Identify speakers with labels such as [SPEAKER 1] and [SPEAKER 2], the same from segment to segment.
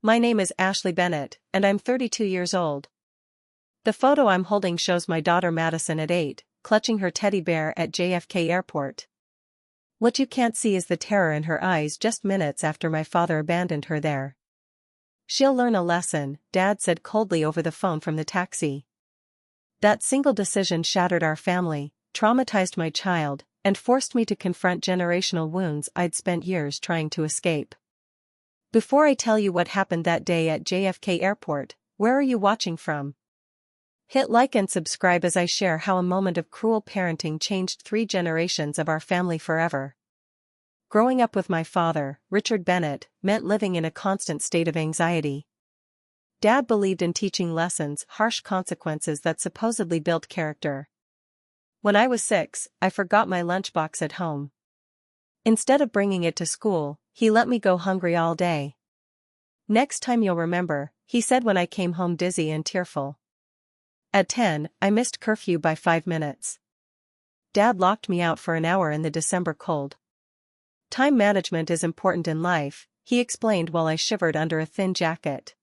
[SPEAKER 1] My name is Ashley Bennett, and I'm 32 years old. The photo I'm holding shows my daughter Madison at 8, clutching her teddy bear at JFK Airport. What you can't see is the terror in her eyes just minutes after my father abandoned her there. She'll learn a lesson, Dad said coldly over the phone from the taxi. That single decision shattered our family, traumatized my child, and forced me to confront generational wounds I'd spent years trying to escape. Before I tell you what happened that day at JFK Airport, where are you watching from? Hit like and subscribe as I share how a moment of cruel parenting changed 3 generations of our family forever. Growing up with my father, Richard Bennett, meant living in a constant state of anxiety. Dad believed in teaching lessons, harsh consequences that supposedly built character. When I was 6, I forgot my lunchbox at home. Instead of bringing it to school, he let me go hungry all day. Next time you'll remember, he said when I came home dizzy and tearful. At 10, I missed curfew by 5 minutes. Dad locked me out for an hour in the December cold. Time management is important in life, he explained while I shivered under a thin jacket.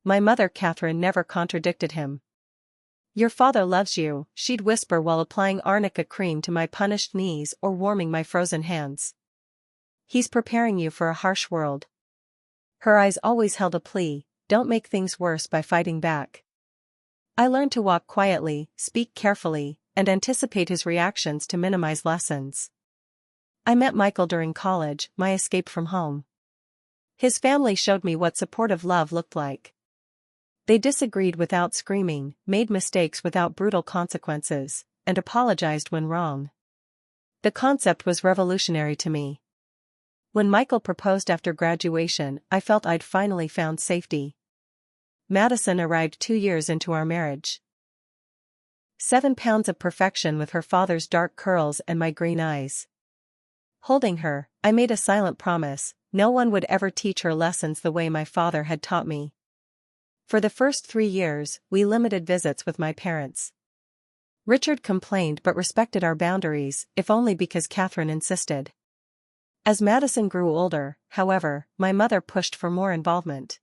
[SPEAKER 1] My mother Catherine never contradicted him. Your father loves you, she'd whisper while applying arnica cream to my punished knees or warming my frozen hands. He's preparing you for a harsh world. Her eyes always held a plea, don't make things worse by fighting back. I learned to walk quietly, speak carefully, and anticipate his reactions to minimize lessons. I met Michael during college, my escape from home. His family showed me what supportive love looked like. They disagreed without screaming, made mistakes without brutal consequences, and apologized when wrong. The concept was revolutionary to me. When Michael proposed after graduation, I felt I'd finally found safety. Madison arrived 2 years into our marriage. 7 pounds of perfection with her father's dark curls and my green eyes. Holding her, I made a silent promise, no one would ever teach her lessons the way my father had taught me. For the first 3 years, we limited visits with my parents. Richard complained but respected our boundaries, if only because Catherine insisted. As Madison grew older, however, my mother pushed for more involvement.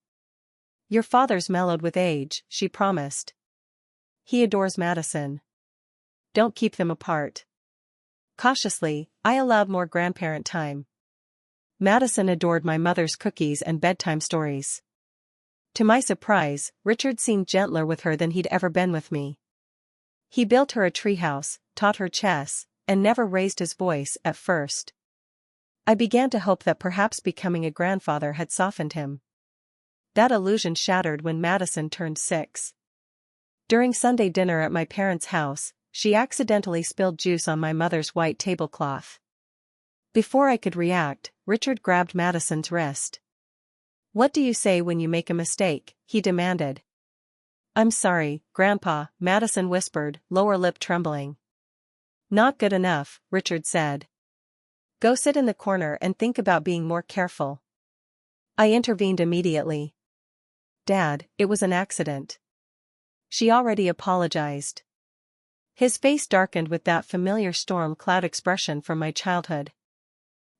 [SPEAKER 1] Your father's mellowed with age, she promised. He adores Madison. Don't keep them apart. Cautiously, I allowed more grandparent time. Madison adored my mother's cookies and bedtime stories. To my surprise, Richard seemed gentler with her than he'd ever been with me. He built her a treehouse, taught her chess, and never raised his voice at first. I began to hope that perhaps becoming a grandfather had softened him. That illusion shattered when Madison turned 6. During Sunday dinner at my parents' house, she accidentally spilled juice on my mother's white tablecloth. Before I could react, Richard grabbed Madison's wrist. What do you say when you make a mistake? He demanded. I'm sorry, Grandpa, Madison whispered, lower lip trembling. Not good enough, Richard said. Go sit in the corner and think about being more careful. I intervened immediately. Dad, it was an accident. She already apologized. His face darkened with that familiar storm cloud expression from my childhood.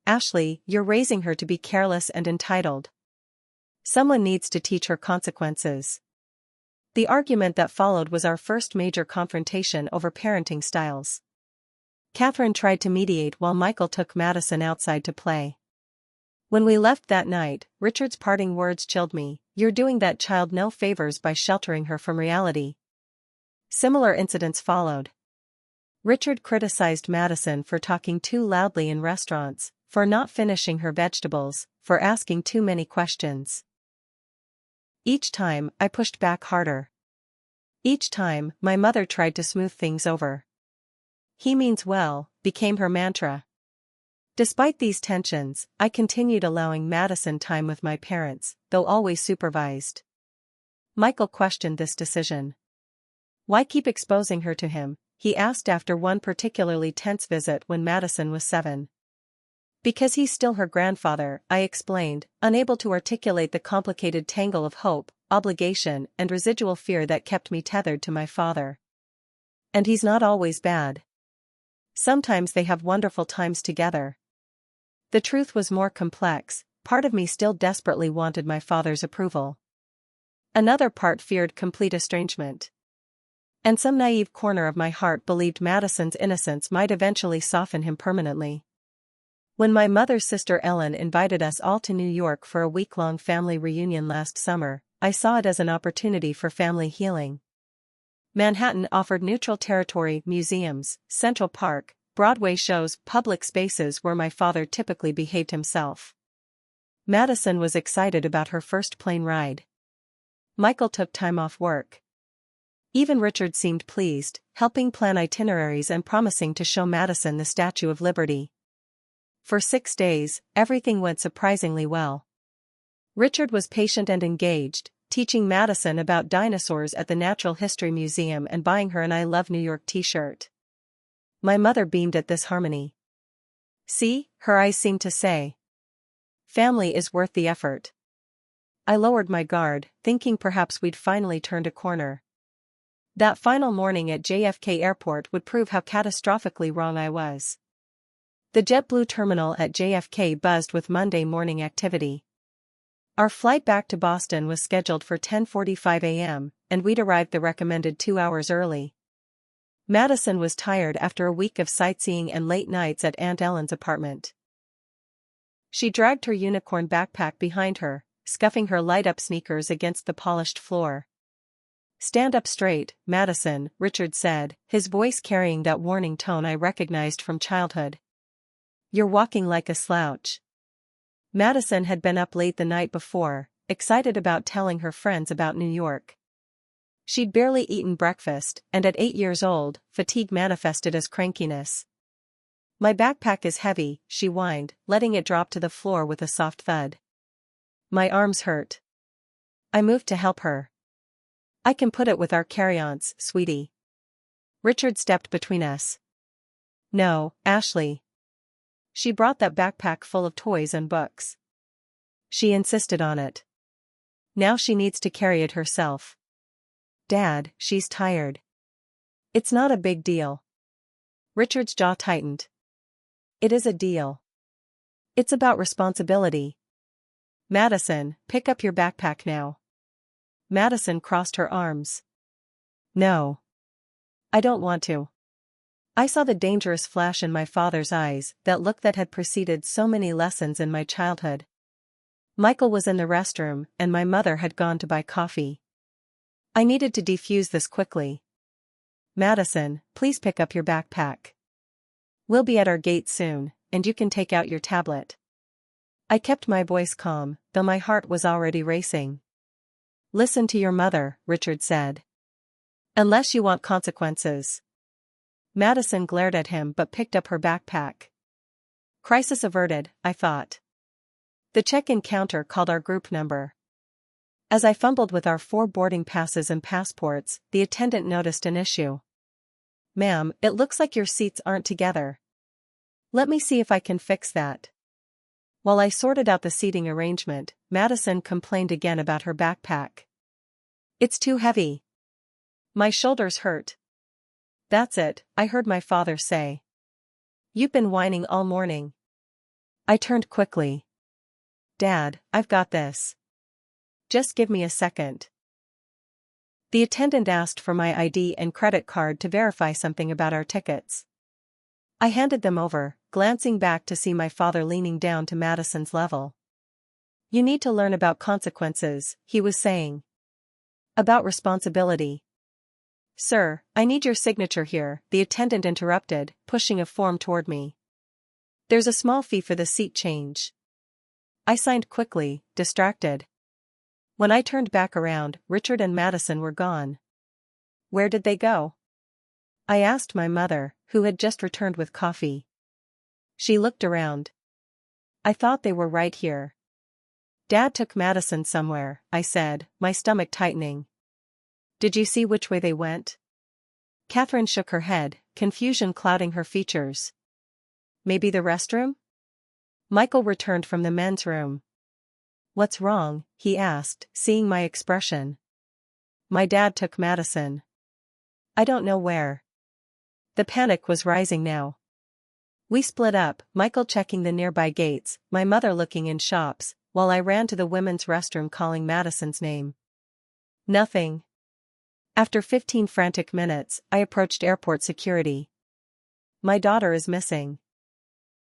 [SPEAKER 1] Ashley, you're raising her to be careless and entitled. Someone needs to teach her consequences. The argument that followed was our first major confrontation over parenting styles. Catherine tried to mediate while Michael took Madison outside to play. When we left that night, Richard's parting words chilled me. You're doing that child no favors by sheltering her from reality. Similar incidents followed. Richard criticized Madison for talking too loudly in restaurants, for not finishing her vegetables, for asking too many questions. Each time, I pushed back harder. Each time, my mother tried to smooth things over. He means well, became her mantra. Despite these tensions, I continued allowing Madison time with my parents, though always supervised. Michael questioned this decision. Why keep exposing her to him? He asked after one particularly tense visit when Madison was 7. Because he's still her grandfather, I explained, unable to articulate the complicated tangle of hope, obligation, and residual fear that kept me tethered to my father. And he's not always bad. Sometimes they have wonderful times together. The truth was more complex, part of me still desperately wanted my father's approval. Another part feared complete estrangement. And some naive corner of my heart believed Madison's innocence might eventually soften him permanently. When my mother's sister Ellen invited us all to New York for a week-long family reunion last summer, I saw it as an opportunity for family healing. Manhattan offered neutral territory, museums, Central Park, Broadway shows, public spaces where my father typically behaved himself. Madison was excited about her first plane ride. Michael took time off work. Even Richard seemed pleased, helping plan itineraries and promising to show Madison the Statue of Liberty. For 6 days, everything went surprisingly well. Richard was patient and engaged, teaching Madison about dinosaurs at the Natural History Museum and buying her an I Love New York t-shirt. My mother beamed at this harmony. See, her eyes seemed to say. Family is worth the effort. I lowered my guard, thinking perhaps we'd finally turned a corner. That final morning at JFK Airport would prove how catastrophically wrong I was. The JetBlue terminal at JFK buzzed with Monday morning activity. Our flight back to Boston was scheduled for 10:45 a.m., and we'd arrived the recommended 2 hours early. Madison was tired after a week of sightseeing and late nights at Aunt Ellen's apartment. She dragged her unicorn backpack behind her, scuffing her light-up sneakers against the polished floor. "Stand up straight, Madison," Richard said, his voice carrying that warning tone I recognized from childhood. "You're walking like a slouch." Madison had been up late the night before, excited about telling her friends about New York. She'd barely eaten breakfast, and at 8 years old, fatigue manifested as crankiness. "My backpack is heavy," she whined, letting it drop to the floor with a soft thud. "My arms hurt." I moved to help her. "I can put it with our carry-ons, sweetie." Richard stepped between us. "No, Ashley." She brought that backpack full of toys and books. She insisted on it. Now she needs to carry it herself. "Dad, she's tired." "It's not a big deal." Richard's jaw tightened. "It is a deal. It's about responsibility." "Madison, pick up your backpack now." Madison crossed her arms. "No. I don't want to." I saw the dangerous flash in my father's eyes, that look that had preceded so many lessons in my childhood. Michael was in the restroom, and my mother had gone to buy coffee. I needed to defuse this quickly. "Madison, please pick up your backpack. We'll be at our gate soon, and you can take out your tablet." I kept my voice calm, though my heart was already racing. "Listen to your mother," Richard said. "Unless you want consequences." Madison glared at him but picked up her backpack. Crisis averted, I thought. The check-in counter called our group number. As I fumbled with our 4 boarding passes and passports, the attendant noticed an issue. "Ma'am, it looks like your seats aren't together." "Let me see if I can fix that." While I sorted out the seating arrangement, Madison complained again about her backpack. "It's too heavy. My shoulders hurt." "That's it," I heard my father say. "You've been whining all morning." I turned quickly. "Dad, I've got this. Just give me a second." The attendant asked for my ID and credit card to verify something about our tickets. I handed them over, glancing back to see my father leaning down to Madison's level. "You need to learn about consequences," he was saying. "About responsibility." "Sir, I need your signature here," the attendant interrupted, pushing a form toward me. "There's a small fee for the seat change." I signed quickly, distracted. When I turned back around, Richard and Madison were gone. Where did they go? I asked my mother, who had just returned with coffee. She looked around. "I thought they were right here." "Dad took Madison somewhere," I said, my stomach tightening. "Did you see which way they went?" Catherine shook her head, confusion clouding her features. "Maybe the restroom?" Michael returned from the men's room. "What's wrong?" he asked, seeing my expression. "My dad took Madison. I don't know where." The panic was rising now. We split up, Michael checking the nearby gates, my mother looking in shops, while I ran to the women's restroom calling Madison's name. Nothing. After 15 frantic minutes, I approached airport security. My daughter is missing.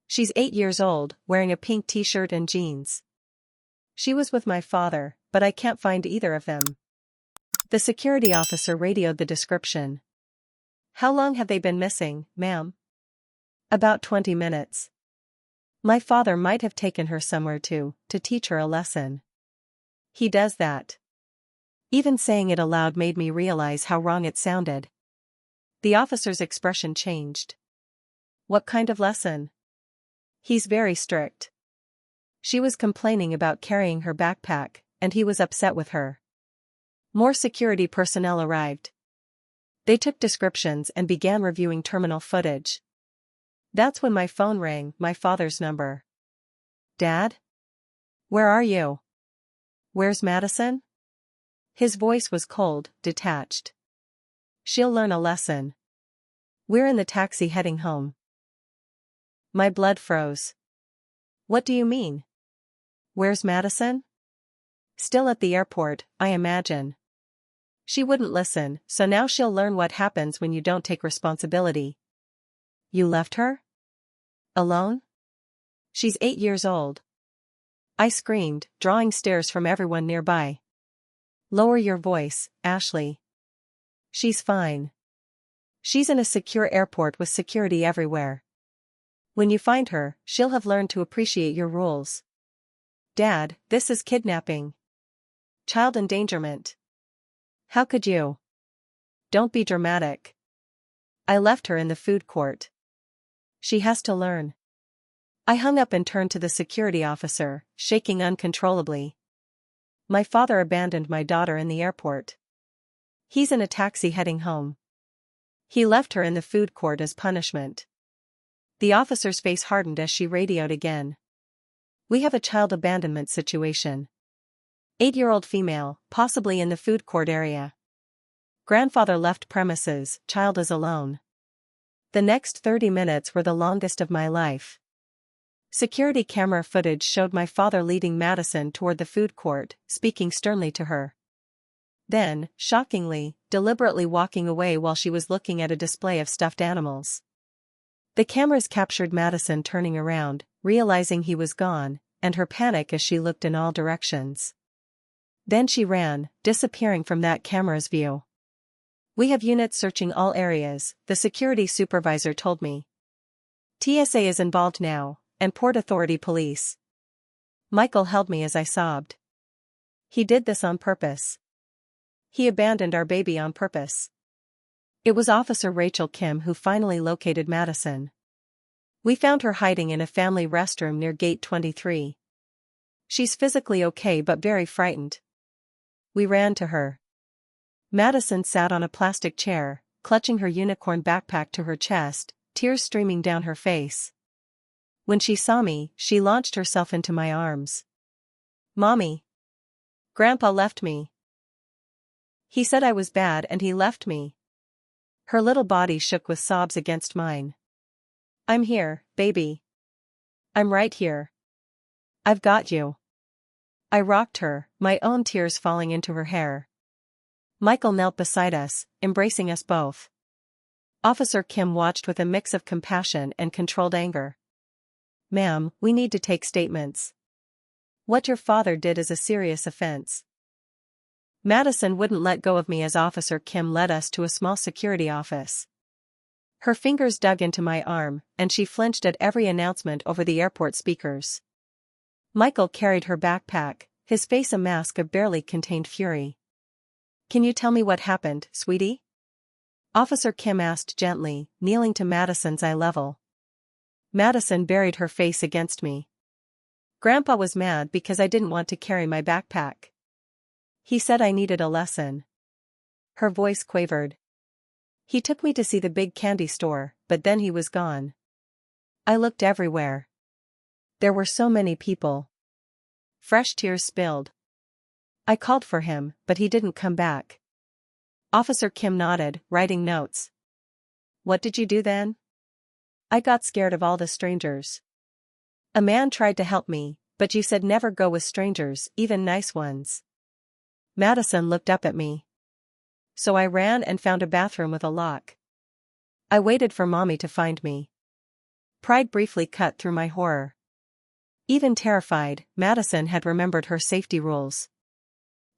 [SPEAKER 1] She's 8 years old, wearing a pink t-shirt and jeans. She was with my father, but I can't find either of them. The security officer radioed the description. How long have they been missing, ma'am? About 20 minutes. My father might have taken her somewhere to teach her a lesson. He does that. Even saying it aloud made me realize how wrong it sounded. The officer's expression changed. What kind of lesson? He's very strict. She was complaining about carrying her backpack, and he was upset with her. More security personnel arrived. They took descriptions and began reviewing terminal footage. That's when my phone rang, my father's number. Dad? Where are you? Where's Madison? His voice was cold, detached. She'll learn a lesson. We're in the taxi heading home. My blood froze. What do you mean? Where's Madison? Still at the airport, I imagine. She wouldn't listen, so now she'll learn what happens when you don't take responsibility. You left her? Alone? She's 8 years old. I screamed, drawing stares from everyone nearby. Lower your voice, Ashley. She's fine. She's in a secure airport with security everywhere. When you find her, she'll have learned to appreciate your rules. Dad, this is kidnapping. Child endangerment. How could you? Don't be dramatic. I left her in the food court. She has to learn. I hung up and turned to the security officer, shaking uncontrollably. My father abandoned my daughter in the airport. He's in a taxi heading home. He left her in the food court as punishment. The officer's face hardened as she radioed again. We have a child abandonment situation. 8-year-old female, possibly in the food court area. Grandfather left premises, child is alone. The next 30 minutes were the longest of my life. Security camera footage showed my father leading Madison toward the food court, speaking sternly to her. Then, shockingly, deliberately walking away while she was looking at a display of stuffed animals. The cameras captured Madison turning around, realizing he was gone, and her panic as she looked in all directions. Then she ran, disappearing from that camera's view. We have units searching all areas, the security supervisor told me. TSA is involved now, and Port Authority police. Michael held me as I sobbed. He did this on purpose. He abandoned our baby on purpose. It was Officer Rachel Kim who finally located Madison. We found her hiding in a family restroom near Gate 23. She's physically okay but very frightened. We ran to her. Madison sat on a plastic chair, clutching her unicorn backpack to her chest, tears streaming down her face. When she saw me, she launched herself into my arms. Mommy. Grandpa left me. He said I was bad and he left me. Her little body shook with sobs against mine. I'm here, baby. I'm right here. I've got you. I rocked her, my own tears falling into her hair. Michael knelt beside us, embracing us both. Officer Kim watched with a mix of compassion and controlled anger. Ma'am, we need to take statements. What your father did is a serious offense. Madison wouldn't let go of me as Officer Kim led us to a small security office. Her fingers dug into my arm, and she flinched at every announcement over the airport speakers. Michael carried her backpack, his face a mask of barely contained fury. Can you tell me what happened, sweetie? Officer Kim asked gently, kneeling to Madison's eye level. Madison buried her face against me. Grandpa was mad because I didn't want to carry my backpack. He said I needed a lesson. Her voice quavered. He took me to see the big candy store, but then he was gone. I looked everywhere. There were so many people. Fresh tears spilled. I called for him, but he didn't come back. Officer Kim nodded, writing notes. What did you do then? I got scared of all the strangers. A man tried to help me, but you said never go with strangers, even nice ones. Madison looked up at me. So I ran and found a bathroom with a lock. I waited for Mommy to find me. Pride briefly cut through my horror. Even terrified, Madison had remembered her safety rules.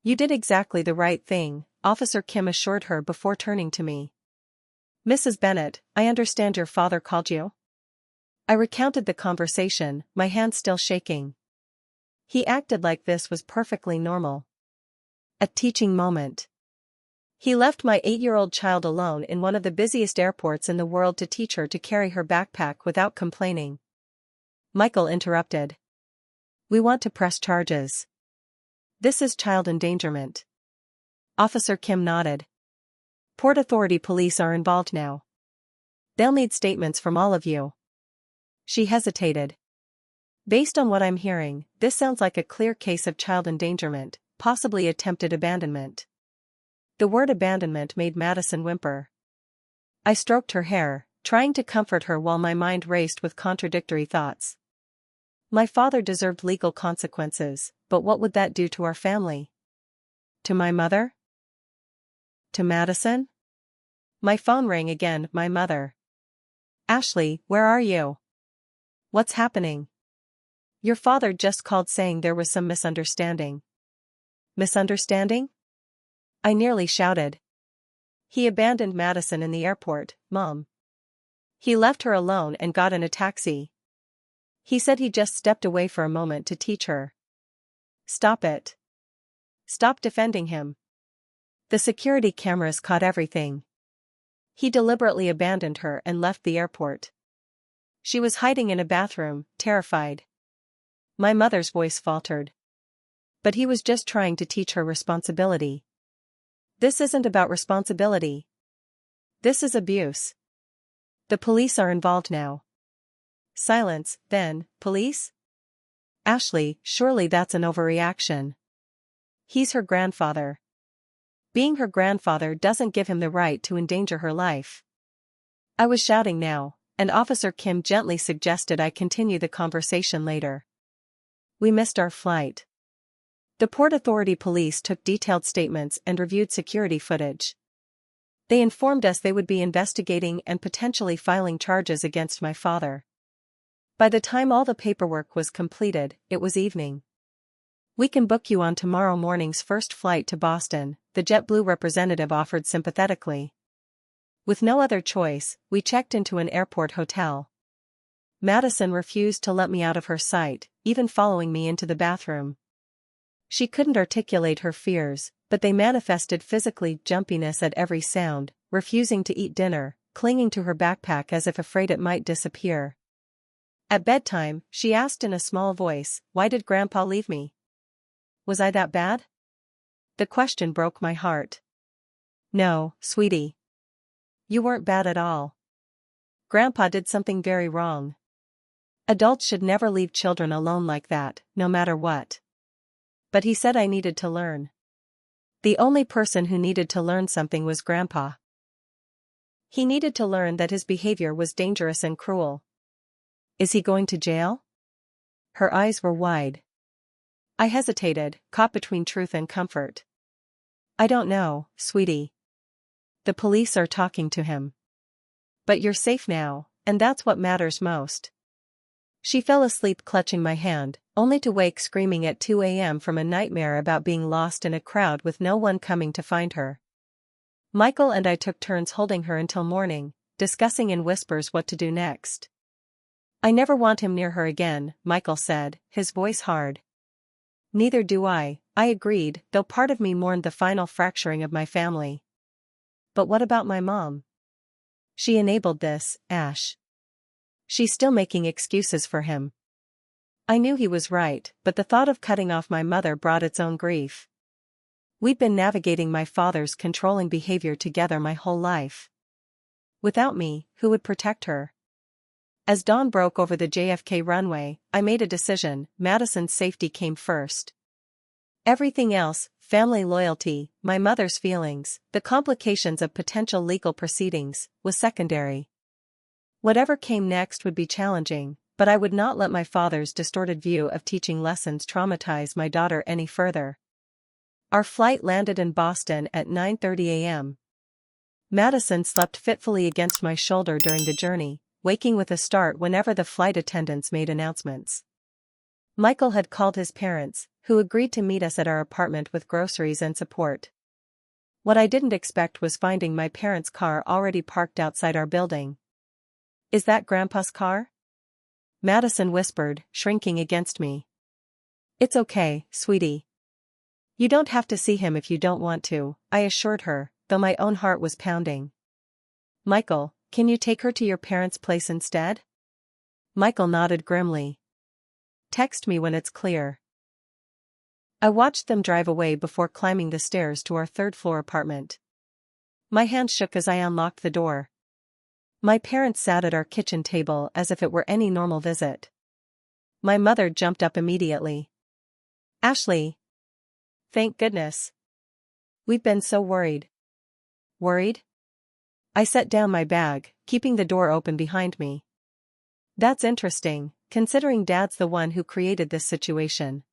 [SPEAKER 1] You did exactly the right thing, Officer Kim assured her before turning to me. Mrs. Bennett, I understand your father called you? I recounted the conversation, my hand still shaking. He acted like this was perfectly normal. A teaching moment. He left my 8-year-old child alone in one of the busiest airports in the world to teach her to carry her backpack without complaining. Michael interrupted. We want to press charges. This is child endangerment. Officer Kim nodded. Port Authority police are involved now. They'll need statements from all of you. She hesitated. Based on what I'm hearing, this sounds like a clear case of child endangerment, possibly attempted abandonment. The word abandonment made Madison whimper. I stroked her hair, trying to comfort her while my mind raced with contradictory thoughts. My father deserved legal consequences, but what would that do to our family? To my mother? To Madison? My phone rang again, my mother. Ashley, where are you? What's happening? Your father just called saying there was some misunderstanding. Misunderstanding? I nearly shouted. He abandoned Madison in the airport, Mom. He left her alone and got in a taxi. He said he just stepped away for a moment to teach her. Stop it. Stop defending him. The security cameras caught everything. He deliberately abandoned her and left the airport. She was hiding in a bathroom, terrified. My mother's voice faltered. But he was just trying to teach her responsibility. This isn't about responsibility. This is abuse. The police are involved now. Silence, then, police? Ashley, surely that's an overreaction. He's her grandfather. Being her grandfather doesn't give him the right to endanger her life. I was shouting now, and Officer Kim gently suggested I continue the conversation later. We missed our flight. The Port Authority police took detailed statements and reviewed security footage. They informed us they would be investigating and potentially filing charges against my father. By the time all the paperwork was completed, it was evening. We can book you on tomorrow morning's first flight to Boston, the JetBlue representative offered sympathetically. With no other choice, we checked into an airport hotel. Madison refused to let me out of her sight, even following me into the bathroom. She couldn't articulate her fears, but they manifested physically: jumpiness at every sound, refusing to eat dinner, clinging to her backpack as if afraid it might disappear. At bedtime, she asked in a small voice, "Why did Grandpa leave me? Was I that bad?" The question broke my heart. No, sweetie. You weren't bad at all. Grandpa did something very wrong. Adults should never leave children alone like that, no matter what. But he said I needed to learn. The only person who needed to learn something was Grandpa. He needed to learn that his behavior was dangerous and cruel. Is he going to jail? Her eyes were wide. I hesitated, caught between truth and comfort. I don't know, sweetie. The police are talking to him. But you're safe now, and that's what matters most. She fell asleep clutching my hand, only to wake screaming at 2 a.m. from a nightmare about being lost in a crowd with no one coming to find her. Michael and I took turns holding her until morning, discussing in whispers what to do next. I never want him near her again, Michael said, his voice hard. Neither do I agreed, though part of me mourned the final fracturing of my family. But what about my mom? She enabled this, Ash. She's still making excuses for him. I knew he was right, but the thought of cutting off my mother brought its own grief. We'd been navigating my father's controlling behavior together my whole life. Without me, who would protect her? As dawn broke over the JFK runway, I made a decision: Madison's safety came first. Everything else, family loyalty, my mother's feelings, the complications of potential legal proceedings, was secondary. Whatever came next would be challenging, but I would not let my father's distorted view of teaching lessons traumatize my daughter any further. Our flight landed in Boston at 9:30 a.m. Madison slept fitfully against my shoulder during the journey, waking with a start whenever the flight attendants made announcements. Michael had called his parents, who agreed to meet us at our apartment with groceries and support. What I didn't expect was finding my parents' car already parked outside our building. "Is that Grandpa's car?" Madison whispered, shrinking against me. "It's okay, sweetie. You don't have to see him if you don't want to," I assured her, though my own heart was pounding. "Michael, can you take her to your parents' place instead?" Michael nodded grimly. "Text me when it's clear." I watched them drive away before climbing the stairs to our third-floor apartment. My hand shook as I unlocked the door. My parents sat at our kitchen table as if it were any normal visit. My mother jumped up immediately. "Ashley! Thank goodness. We've been so worried." "Worried?" I set down my bag, keeping the door open behind me. "That's interesting, considering Dad's the one who created this situation."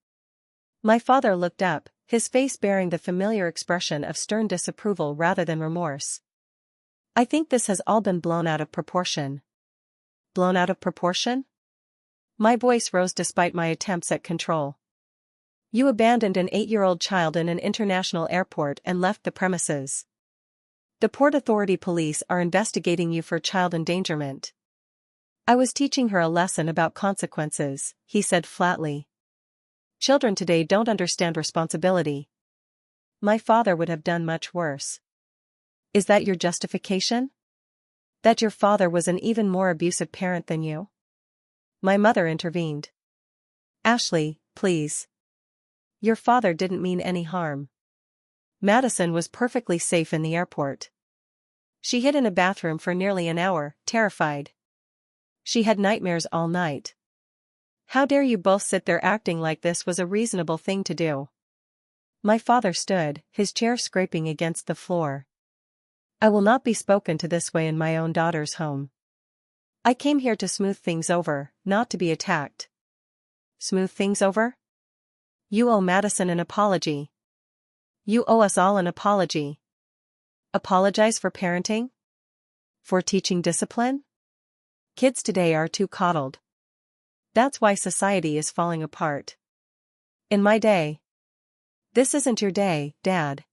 [SPEAKER 1] My father looked up, his face bearing the familiar expression of stern disapproval rather than remorse. "I think this has all been blown out of proportion." "Blown out of proportion?" My voice rose despite my attempts at control. "You abandoned an 8-year-old child in an international airport and left the premises. The Port Authority police are investigating you for child endangerment." "I was teaching her a lesson about consequences," he said flatly. "Children today don't understand responsibility. My father would have done much worse." "Is that your justification? That your father was an even more abusive parent than you?" My mother intervened. "Ashley, please. Your father didn't mean any harm. Madison was perfectly safe in the airport. She hid in a bathroom for nearly an hour, terrified. She had nightmares all night. How dare you both sit there acting like this was a reasonable thing to do?" My father stood, his chair scraping against the floor. "I will not be spoken to this way in my own daughter's home. I came here to smooth things over, not to be attacked." "Smooth things over?" "You owe Madison an apology. You owe us all an apology." "Apologize for parenting? For teaching discipline? Kids today are too coddled. That's why society is falling apart. In my day." "This isn't your day, Dad.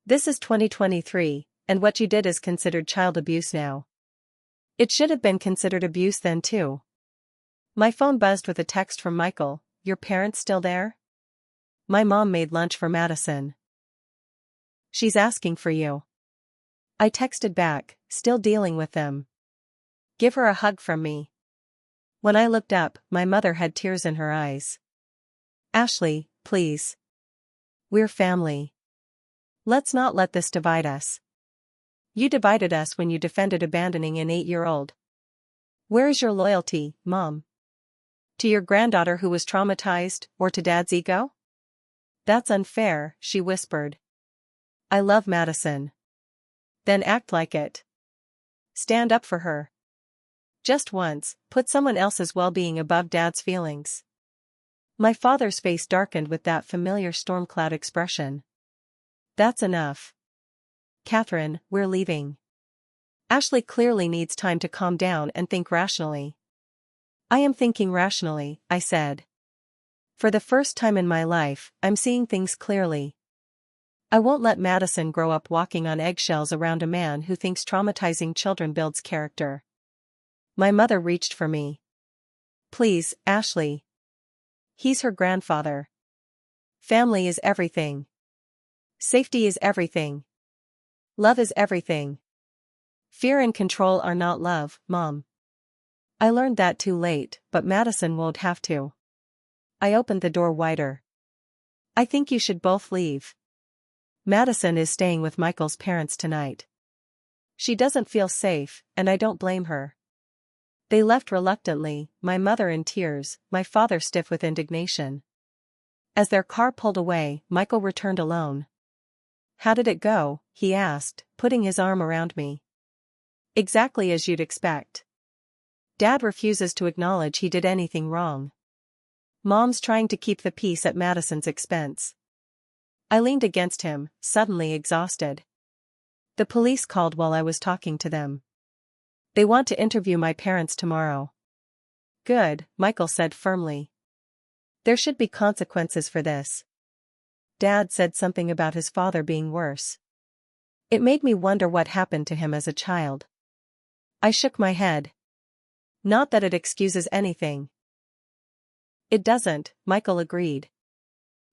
[SPEAKER 1] This is 2023, and what you did is considered child abuse now. It should have been considered abuse then too." My phone buzzed with a text from Michael. "Your parents still there?" "My mom made lunch for Madison. She's asking for you." I texted back, still dealing with them. "Give her a hug from me." When I looked up, my mother had tears in her eyes. "Ashley, please. We're family. Let's not let this divide us. You divided us when you defended abandoning an 8-year-old. Where is your loyalty, Mom? To your granddaughter who was traumatized, or to Dad's ego?" "That's unfair," she whispered. "I love Madison." "Then act like it. Stand up for her. Just once, put someone else's well-being above Dad's feelings." My father's face darkened with that familiar storm cloud expression. "That's enough. Catherine, we're leaving. Ashley clearly needs time to calm down and think rationally." "I am thinking rationally," I said. "For the first time in my life, I'm seeing things clearly. I won't let Madison grow up walking on eggshells around a man who thinks traumatizing children builds character." My mother reached for me. "Please, Ashley. He's her grandfather. Family is everything. Safety is everything. Love is everything. Fear and control are not love, Mom." I learned that too late, but Madison won't have to. I opened the door wider. "I think you should both leave. Madison is staying with Michael's parents tonight. She doesn't feel safe, and I don't blame her." They left reluctantly, my mother in tears, my father stiff with indignation. As their car pulled away, Michael returned alone. "How did it go?" he asked, putting his arm around me. "Exactly as you'd expect. Dad refuses to acknowledge he did anything wrong. Mom's trying to keep the peace at Madison's expense. I leaned against him, suddenly exhausted. The police called while I was talking to them. They want to interview my parents tomorrow. Good, Michael said firmly. There should be consequences for this. Dad said something about his father being worse. It made me wonder what happened to him as a child. I shook my head. Not that it excuses anything. It doesn't, Michael agreed.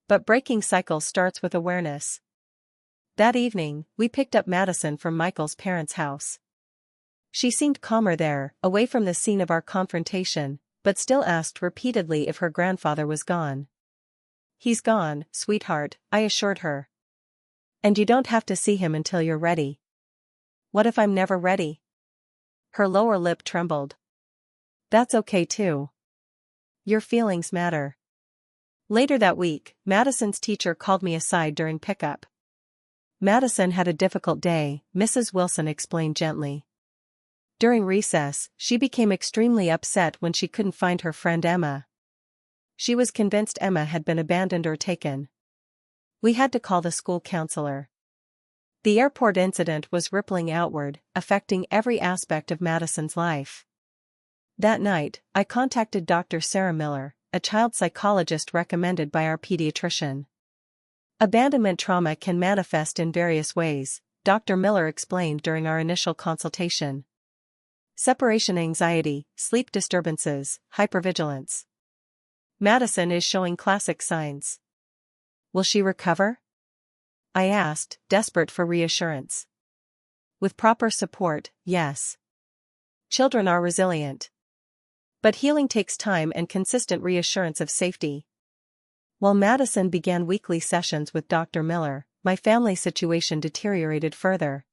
[SPEAKER 1] But breaking cycles starts with awareness. That evening, we picked up Madison from Michael's parents' house. She seemed calmer there, away from the scene of our confrontation, but still asked repeatedly if her grandfather was gone. He's gone, sweetheart, I assured her. And you don't have to see him until you're ready. What if I'm never ready? Her lower lip trembled. That's okay too. Your feelings matter. Later that week, Madison's teacher called me aside during pickup. Madison had a difficult day, Mrs. Wilson explained gently. During recess, she became extremely upset when she couldn't find her friend Emma. She was convinced Emma had been abandoned or taken. We had to call the school counselor. The airport incident was rippling outward, affecting every aspect of Madison's life. That night, I contacted Dr. Sarah Miller, a child psychologist recommended by our pediatrician. Abandonment trauma can manifest in various ways, Dr. Miller explained during our initial consultation. Separation anxiety, sleep disturbances, hypervigilance. Madison is showing classic signs. Will she recover? I asked, desperate for reassurance. With proper support, yes. Children are resilient. But healing takes time and consistent reassurance of safety. While Madison began weekly sessions with Dr. Miller, my family situation deteriorated further.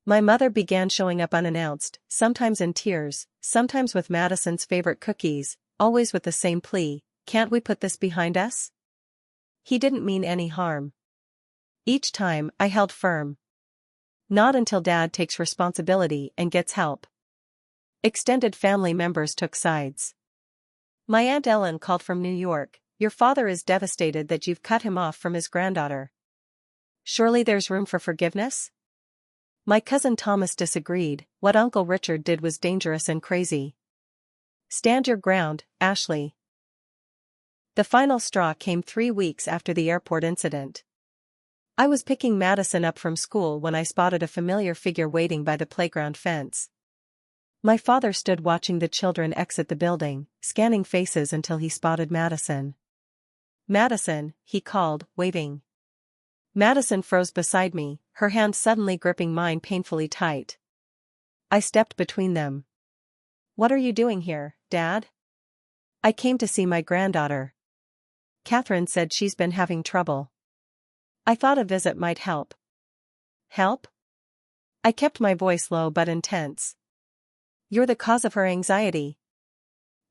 [SPEAKER 1] My mother began showing up unannounced, sometimes in tears, sometimes with Madison's favorite cookies, always with the same plea, "Can't we put this behind us?" He didn't mean any harm. Each time, I held firm. Not until Dad takes responsibility and gets help. Extended family members took sides. My Aunt Ellen called from New York. Your father is devastated that you've cut him off from his granddaughter. Surely there's room for forgiveness? My cousin Thomas disagreed. What Uncle Richard did was dangerous and crazy. Stand your ground, Ashley. The final straw came 3 weeks after the airport incident. I was picking Madison up from school when I spotted a familiar figure waiting by the playground fence. My father stood watching the children exit the building, scanning faces until he spotted Madison. Madison, he called, waving. Madison froze beside me, her hand suddenly gripping mine painfully tight. I stepped between them. What are you doing here, Dad? I came to see my granddaughter. Catherine said she's been having trouble. I thought a visit might help. Help? I kept my voice low but intense. You're the cause of her anxiety.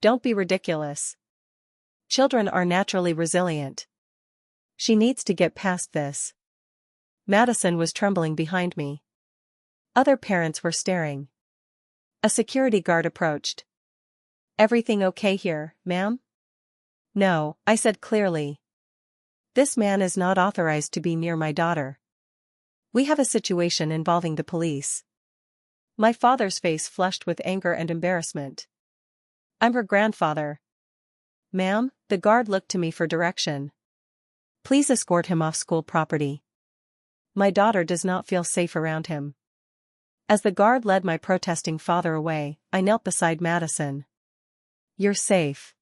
[SPEAKER 1] Don't be ridiculous. Children are naturally resilient. She needs to get past this. Madison was trembling behind me. Other parents were staring. A security guard approached. Everything okay here, ma'am? No, I said clearly. This man is not authorized to be near my daughter. We have a situation involving the police. My father's face flushed with anger and embarrassment. I'm her grandfather. Ma'am, the guard looked to me for direction. Please escort him off school property. My daughter does not feel safe around him. As the guard led my protesting father away, I knelt beside Madison. You're safe.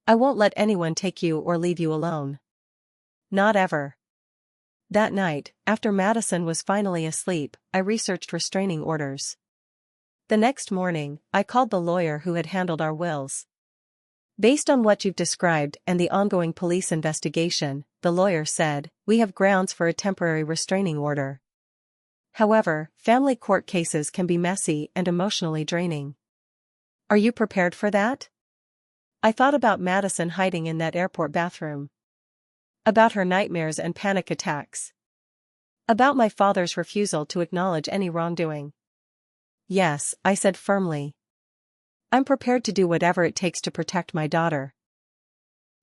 [SPEAKER 1] I won't let anyone take you or leave you alone. Not ever. That night, after Madison was finally asleep, I researched restraining orders. The next morning, I called the lawyer who had handled our wills. Based on what you've described and the ongoing police investigation, the lawyer said, we have grounds for a temporary restraining order. However, family court cases can be messy and emotionally draining. Are you prepared for that? I thought about Madison hiding in that airport bathroom. About her nightmares and panic attacks. About my father's refusal to acknowledge any wrongdoing. Yes, I said firmly. I'm prepared to do whatever it takes to protect my daughter.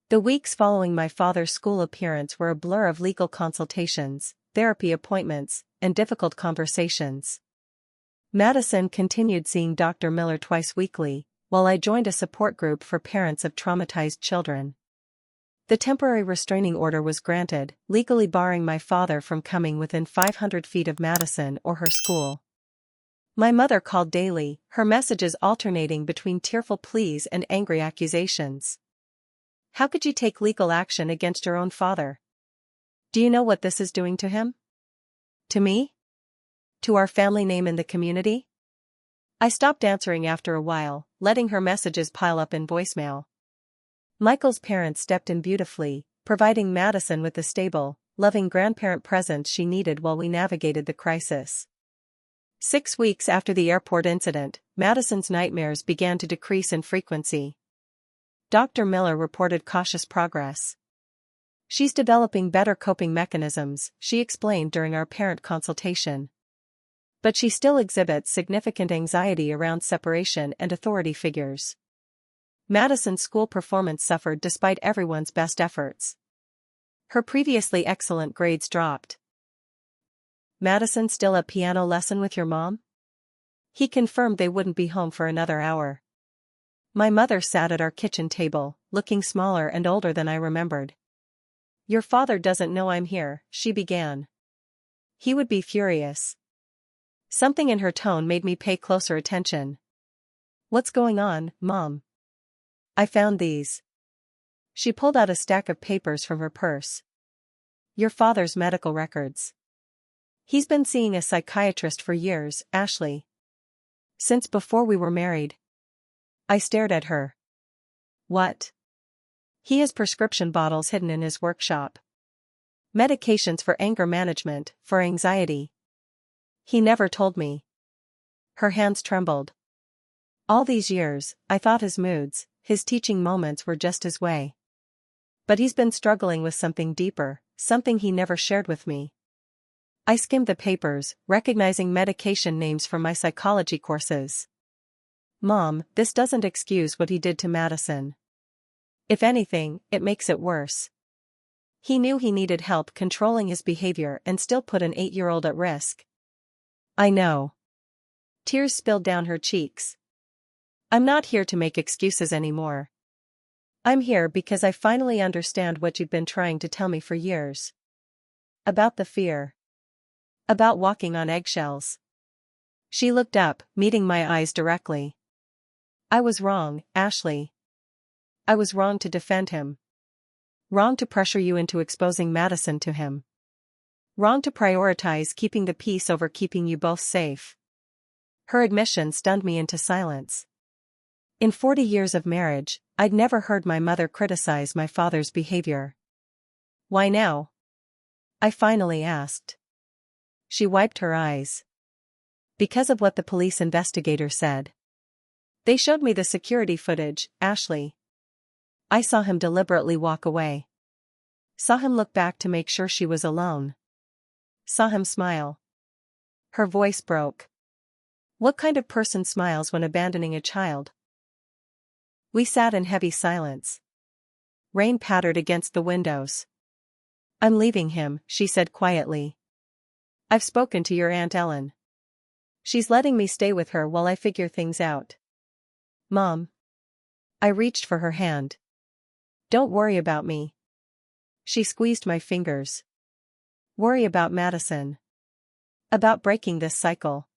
[SPEAKER 1] The weeks following my father's school appearance were a blur of legal consultations, therapy appointments, and difficult conversations. Madison continued seeing Dr. Miller twice weekly, while I joined a support group for parents of traumatized children. The temporary restraining order was granted, legally barring my father from coming within 500 feet of Madison or her school. My mother called daily, her messages alternating between tearful pleas and angry accusations. How could you take legal action against your own father? Do you know what this is doing to him? To me? To our family name in the community? I stopped answering after a while, letting her messages pile up in voicemail. Michael's parents stepped in beautifully, providing Madison with the stable, loving grandparent presence she needed while we navigated the crisis. 6 weeks after the airport incident, Madison's nightmares began to decrease in frequency. Dr. Miller reported cautious progress. She's developing better coping mechanisms, she explained during our parent consultation. But she still exhibits significant anxiety around separation and authority figures. Madison's school performance suffered despite everyone's best efforts. Her previously excellent grades dropped. Madison still at piano lesson with your mom? He confirmed they wouldn't be home for another hour. My mother sat at our kitchen table, looking smaller and older than I remembered. Your father doesn't know I'm here, she began. He would be furious. Something in her tone made me pay closer attention. What's going on, Mom? I found these. She pulled out a stack of papers from her purse. Your father's medical records. He's been seeing a psychiatrist for years, Ashley. Since before we were married. I stared at her. What? He has prescription bottles hidden in his workshop. Medications for anger management, for anxiety. He never told me. Her hands trembled. All these years, I thought his moods, his teaching moments were just his way. But he's been struggling with something deeper, something he never shared with me. I skimmed the papers, recognizing medication names from my psychology courses. Mom, this doesn't excuse what he did to Madison. If anything, it makes it worse. He knew he needed help controlling his behavior and still put an 8-year-old at risk. I know. Tears spilled down her cheeks. I'm not here to make excuses anymore. I'm here because I finally understand what you've been trying to tell me for years. About the fear. About walking on eggshells. She looked up, meeting my eyes directly. I was wrong, Ashley. I was wrong to defend him. Wrong to pressure you into exposing Madison to him. Wrong to prioritize keeping the peace over keeping you both safe. Her admission stunned me into silence. In 40 years of marriage, I'd never heard my mother criticize my father's behavior. Why now? I finally asked. She wiped her eyes. Because of what the police investigator said. They showed me the security footage, Ashley. I saw him deliberately walk away. Saw him look back to make sure she was alone. Saw him smile. Her voice broke. What kind of person smiles when abandoning a child? We sat in heavy silence. Rain pattered against the windows. I'm leaving him, she said quietly. I've spoken to your Aunt Ellen. She's letting me stay with her while I figure things out. Mom. I reached for her hand. Don't worry about me. She squeezed my fingers. Worry about Madison. About breaking this cycle.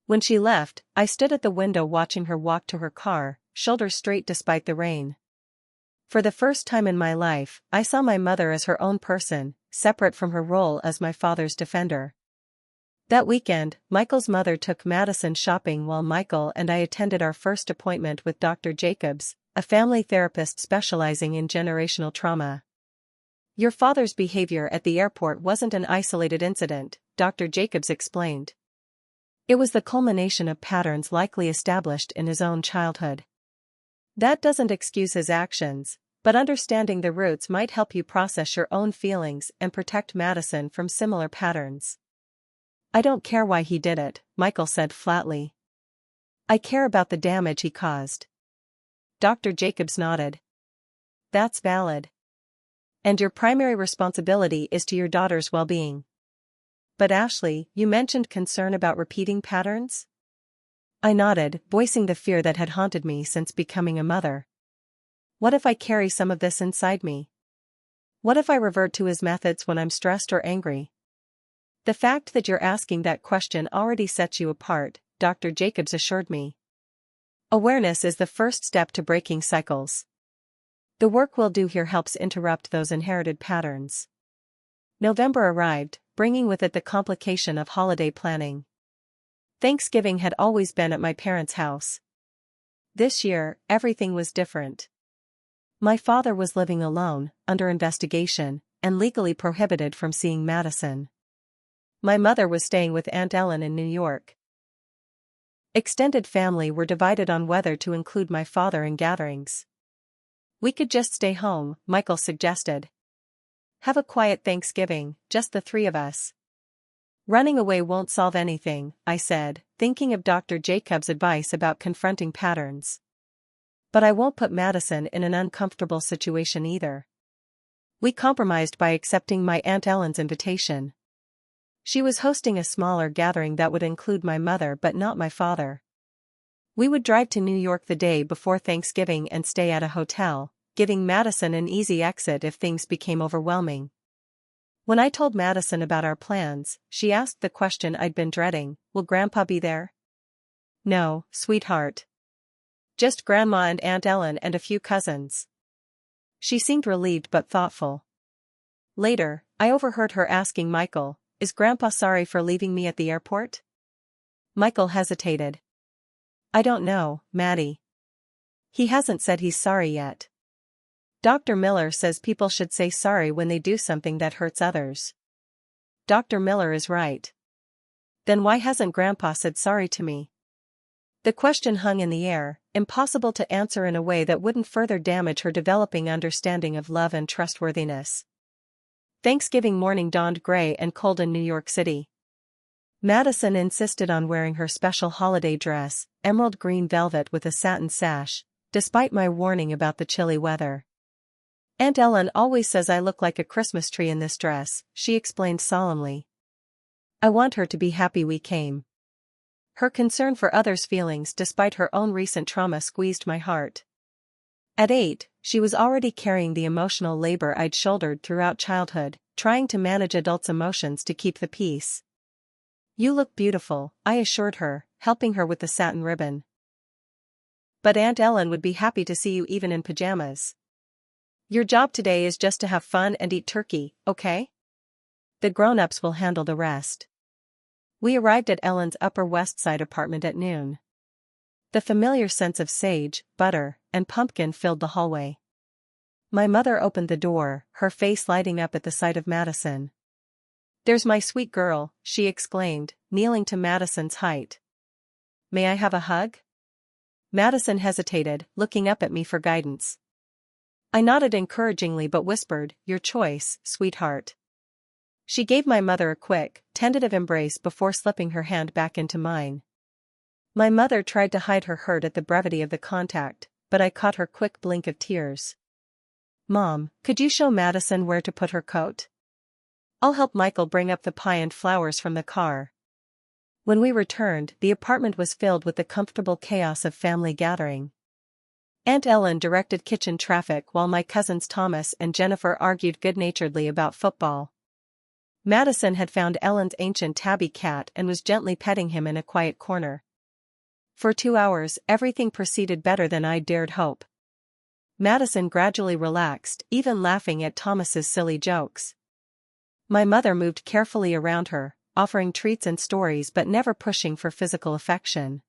[SPEAKER 1] When she left, I stood at the window watching her walk to her car, shoulders straight despite the rain. For the first time in my life, I saw my mother as her own person, separate from her role as my father's defender. That weekend, Michael's mother took Madison shopping while Michael and I attended our first appointment with Dr. Jacobs, a family therapist specializing in generational trauma. Your father's behavior at the airport wasn't an isolated incident, Dr. Jacobs explained. It was the culmination of patterns likely established in his own childhood. That doesn't excuse his actions, but understanding the roots might help you process your own feelings and protect Madison from similar patterns. I don't care why he did it, Michael said flatly. I care about the damage he caused. Dr. Jacobs nodded. That's valid. And your primary responsibility is to your daughter's well-being. But Ashley, you mentioned concern about repeating patterns? I nodded, voicing the fear that had haunted me since becoming a mother. What if I carry some of this inside me? What if I revert to his methods when I'm stressed or angry? The fact that you're asking that question already sets you apart, Dr. Jacobs assured me. Awareness is the first step to breaking cycles. The work we'll do here helps interrupt those inherited patterns. November arrived, bringing with it the complication of holiday planning. Thanksgiving had always been at my parents' house. This year, everything was different. My father was living alone, under investigation, and legally prohibited from seeing Madison. My mother was staying with Aunt Ellen in New York. Extended family were divided on whether to include my father in gatherings. We could just stay home, Michael suggested. Have a quiet Thanksgiving, just the three of us. Running away won't solve anything, I said, thinking of Dr. Jacobs' advice about confronting patterns. But I won't put Madison in an uncomfortable situation either. We compromised by accepting my Aunt Ellen's invitation. She was hosting a smaller gathering that would include my mother but not my father. We would drive to New York the day before Thanksgiving and stay at a hotel, giving Madison an easy exit if things became overwhelming. When I told Madison about our plans, she asked the question I'd been dreading, will Grandpa be there? No, sweetheart. Just Grandma and Aunt Ellen and a few cousins. She seemed relieved but thoughtful. Later, I overheard her asking Michael, is Grandpa sorry for leaving me at the airport? Michael hesitated. I don't know, Maddie. He hasn't said he's sorry yet. Dr. Miller says people should say sorry when they do something that hurts others. Dr. Miller is right. Then why hasn't Grandpa said sorry to me? The question hung in the air, impossible to answer in a way that wouldn't further damage her developing understanding of love and trustworthiness. Thanksgiving morning dawned gray and cold in New York City. Madison insisted on wearing her special holiday dress, emerald green velvet with a satin sash, despite my warning about the chilly weather. Aunt Ellen always says I look like a Christmas tree in this dress, she explained solemnly. I want her to be happy we came. Her concern for others' feelings despite her own recent trauma squeezed my heart. At 8, she was already carrying the emotional labor I'd shouldered throughout childhood, trying to manage adults' emotions to keep the peace. You look beautiful, I assured her, helping her with the satin ribbon. But Aunt Ellen would be happy to see you even in pajamas. Your job today is just to have fun and eat turkey, okay? The grown-ups will handle the rest. We arrived at Ellen's Upper West Side apartment at noon. The familiar sense of sage, butter, and pumpkin filled the hallway. My mother opened the door, her face lighting up at the sight of Madison. There's my sweet girl, she exclaimed, kneeling to Madison's height. May I have a hug? Madison hesitated, looking up at me for guidance. I nodded encouragingly but whispered, your choice, sweetheart. She gave my mother a quick, tentative embrace before slipping her hand back into mine. My mother tried to hide her hurt at the brevity of the contact, but I caught her quick blink of tears. Mom, could you show Madison where to put her coat? I'll help Michael bring up the pie and flowers from the car. When we returned, the apartment was filled with the comfortable chaos of family gathering. Aunt Ellen directed kitchen traffic while my cousins Thomas and Jennifer argued good-naturedly about football. Madison had found Ellen's ancient tabby cat and was gently petting him in a quiet corner. For 2 hours, everything proceeded better than I dared hope. Madison gradually relaxed, even laughing at Thomas's silly jokes. My mother moved carefully around her, offering treats and stories but never pushing for physical affection.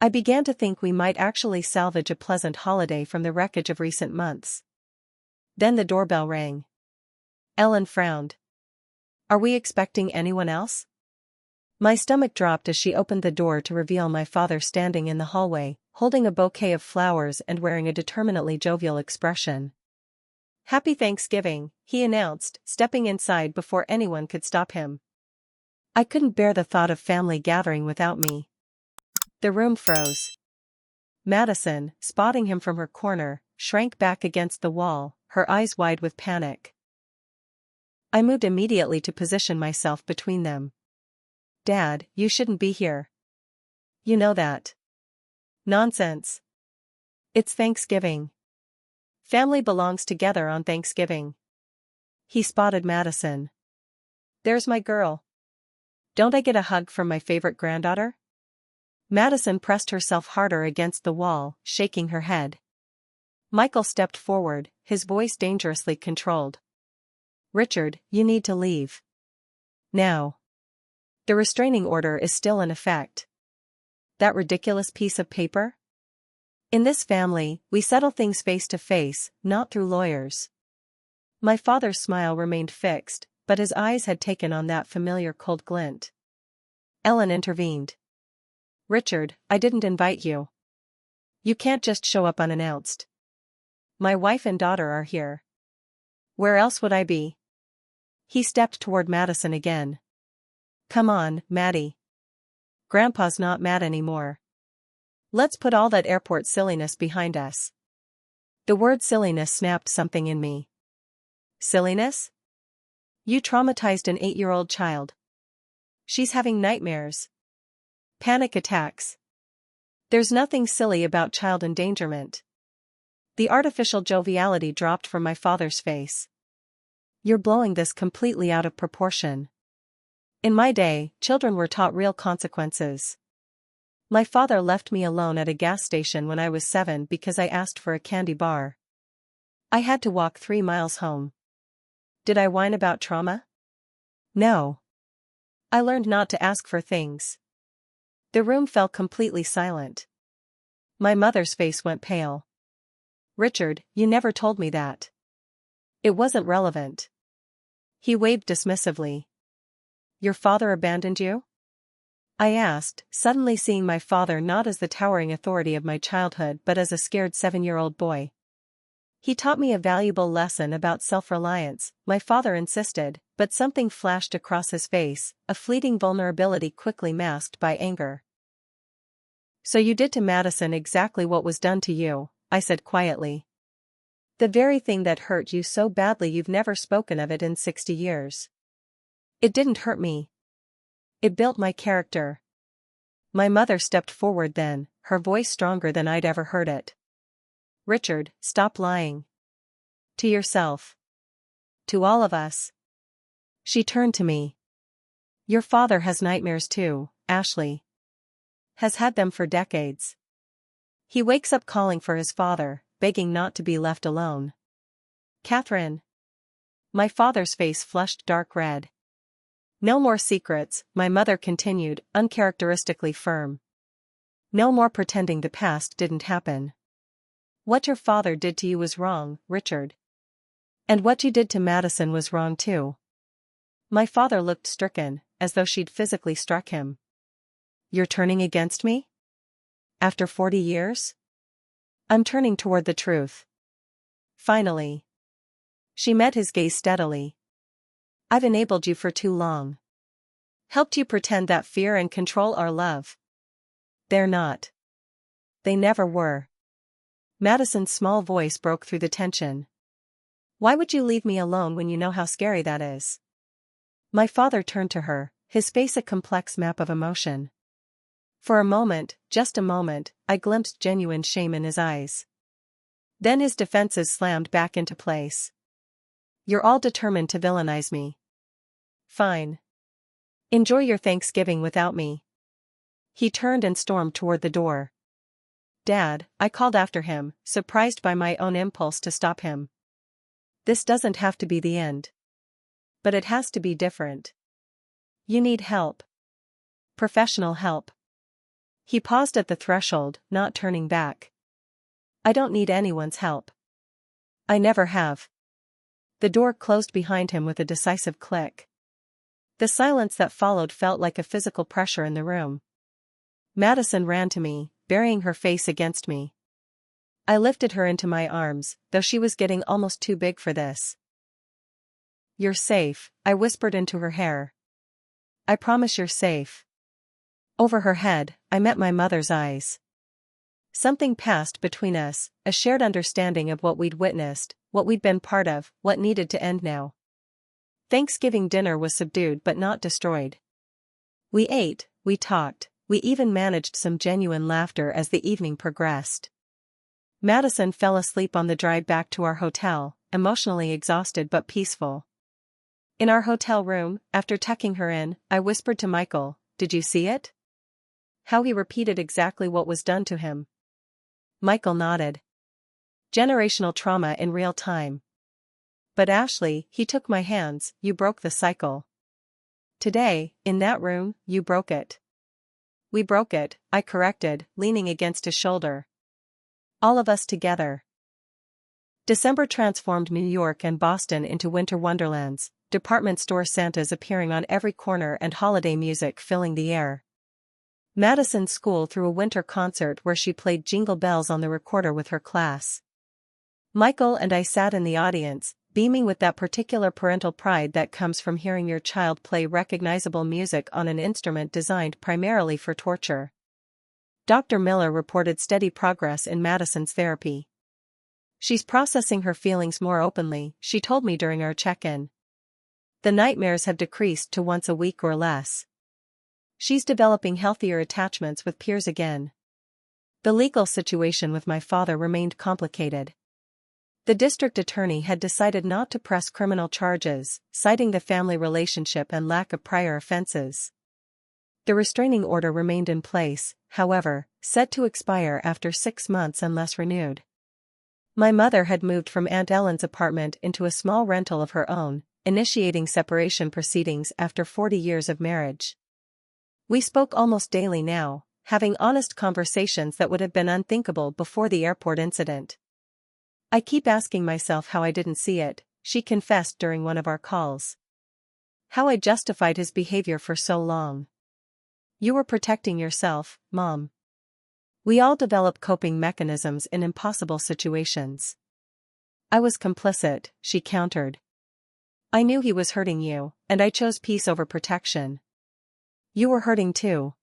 [SPEAKER 1] I began to think we might actually salvage a pleasant holiday from the wreckage of recent months. Then the doorbell rang. Ellen frowned. Are we expecting anyone else? My stomach dropped as she opened the door to reveal my father standing in the hallway, holding a bouquet of flowers and wearing a determinedly jovial expression. Happy Thanksgiving, he announced, stepping inside before anyone could stop him. I couldn't bear the thought of family gathering without me. The room froze. Madison, spotting him from her corner, shrank back against the wall, her eyes wide with panic. I moved immediately to position myself between them. Dad, you shouldn't be here. You know that. Nonsense. It's Thanksgiving. Family belongs together on Thanksgiving. He spotted Madison. There's my girl. Don't I get a hug from my favorite granddaughter? Madison pressed herself harder against the wall, shaking her head. Michael stepped forward, his voice dangerously controlled. Richard, you need to leave. Now. The restraining order is still in effect. That ridiculous piece of paper? In this family, we settle things face to face, not through lawyers. My father's smile remained fixed, but his eyes had taken on that familiar cold glint. Ellen intervened. Richard, I didn't invite you. You can't just show up unannounced. My wife and daughter are here. Where else would I be? He stepped toward Madison again. Come on, Maddie. Grandpa's not mad anymore. Let's put all that airport silliness behind us. The word silliness snapped something in me. Silliness? You traumatized an 8-year-old child. She's having nightmares. Panic attacks. There's nothing silly about child endangerment. The artificial joviality dropped from my father's face. You're blowing this completely out of proportion. In my day, children were taught real consequences. My father left me alone at a gas station when I was 7 because I asked for a candy bar. I had to walk 3 miles home. Did I whine about trauma? No. I learned not to ask for things. The room fell completely silent. My mother's face went pale. Richard, you never told me that. It wasn't relevant. He waved dismissively. Your father abandoned you? I asked, suddenly seeing my father not as the towering authority of my childhood but as a scared 7-year-old boy. He taught me a valuable lesson about self-reliance, my father insisted, but something flashed across his face, a fleeting vulnerability quickly masked by anger. So you did to Madison exactly what was done to you, I said quietly. The very thing that hurt you so badly you've never spoken of it in 60 years. It didn't hurt me. It built my character. My mother stepped forward then, her voice stronger than I'd ever heard it. Richard, stop lying. To yourself. To all of us. She turned to me. Your father has nightmares too, Ashley. Has had them for decades. He wakes up calling for his father, begging not to be left alone. Catherine. My father's face flushed dark red. No more secrets, my mother continued, uncharacteristically firm. No more pretending the past didn't happen. What your father did to you was wrong, Richard. And what you did to Madison was wrong too. My father looked stricken, as though she'd physically struck him. You're turning against me? After 40 years? I'm turning toward the truth. Finally. She met his gaze steadily. I've enabled you for too long. Helped you pretend that fear and control are love. They're not. They never were. Madison's small voice broke through the tension. Why would you leave me alone when you know how scary that is? My father turned to her, his face a complex map of emotion. For a moment, just a moment, I glimpsed genuine shame in his eyes. Then his defenses slammed back into place. You're all determined to villainize me. Fine. Enjoy your Thanksgiving without me. He turned and stormed toward the door. Dad, I called after him, surprised by my own impulse to stop him. This doesn't have to be the end. But it has to be different. You need help. Professional help. He paused at the threshold, not turning back. I don't need anyone's help. I never have. The door closed behind him with a decisive click. The silence that followed felt like a physical pressure in the room. Madison ran to me, burying her face against me. I lifted her into my arms, though she was getting almost too big for this. You're safe, I whispered into her hair. I promise you're safe. Over her head, I met my mother's eyes. Something passed between us, a shared understanding of what we'd witnessed, what we'd been part of, what needed to end now. Thanksgiving dinner was subdued but not destroyed. We ate, we talked, we even managed some genuine laughter as the evening progressed. Madison fell asleep on the drive back to our hotel, emotionally exhausted but peaceful. In our hotel room, after tucking her in, I whispered to Michael, "Did you see it?" How he repeated exactly what was done to him. Michael nodded. Generational trauma in real time. But Ashley, he took my hands, "You broke the cycle. Today, in that room, you broke it." "We broke it," I corrected, leaning against his shoulder. "All of us together." December transformed New York and Boston into winter wonderlands, department store Santas appearing on every corner and holiday music filling the air. Madison's school threw a winter concert where she played Jingle Bells on the recorder with her class. Michael and I sat in the audience, beaming with that particular parental pride that comes from hearing your child play recognizable music on an instrument designed primarily for torture. Dr. Miller reported steady progress in Madison's therapy. "She's processing her feelings more openly," she told me during our check-in. "The nightmares have decreased to once a week or less. She's developing healthier attachments with peers again." The legal situation with my father remained complicated. The district attorney had decided not to press criminal charges, citing the family relationship and lack of prior offenses. The restraining order remained in place, however, set to expire after 6 months unless renewed. My mother had moved from Aunt Ellen's apartment into a small rental of her own, initiating separation proceedings after 40 years of marriage. We spoke almost daily now, having honest conversations that would have been unthinkable before the airport incident. "I keep asking myself how I didn't see it," she confessed during one of our calls. "How I justified his behavior for so long." "You were protecting yourself, Mom." We all develop coping mechanisms in impossible situations. "I was complicit," she countered. "I knew he was hurting you, and I chose peace over protection." "You were hurting too."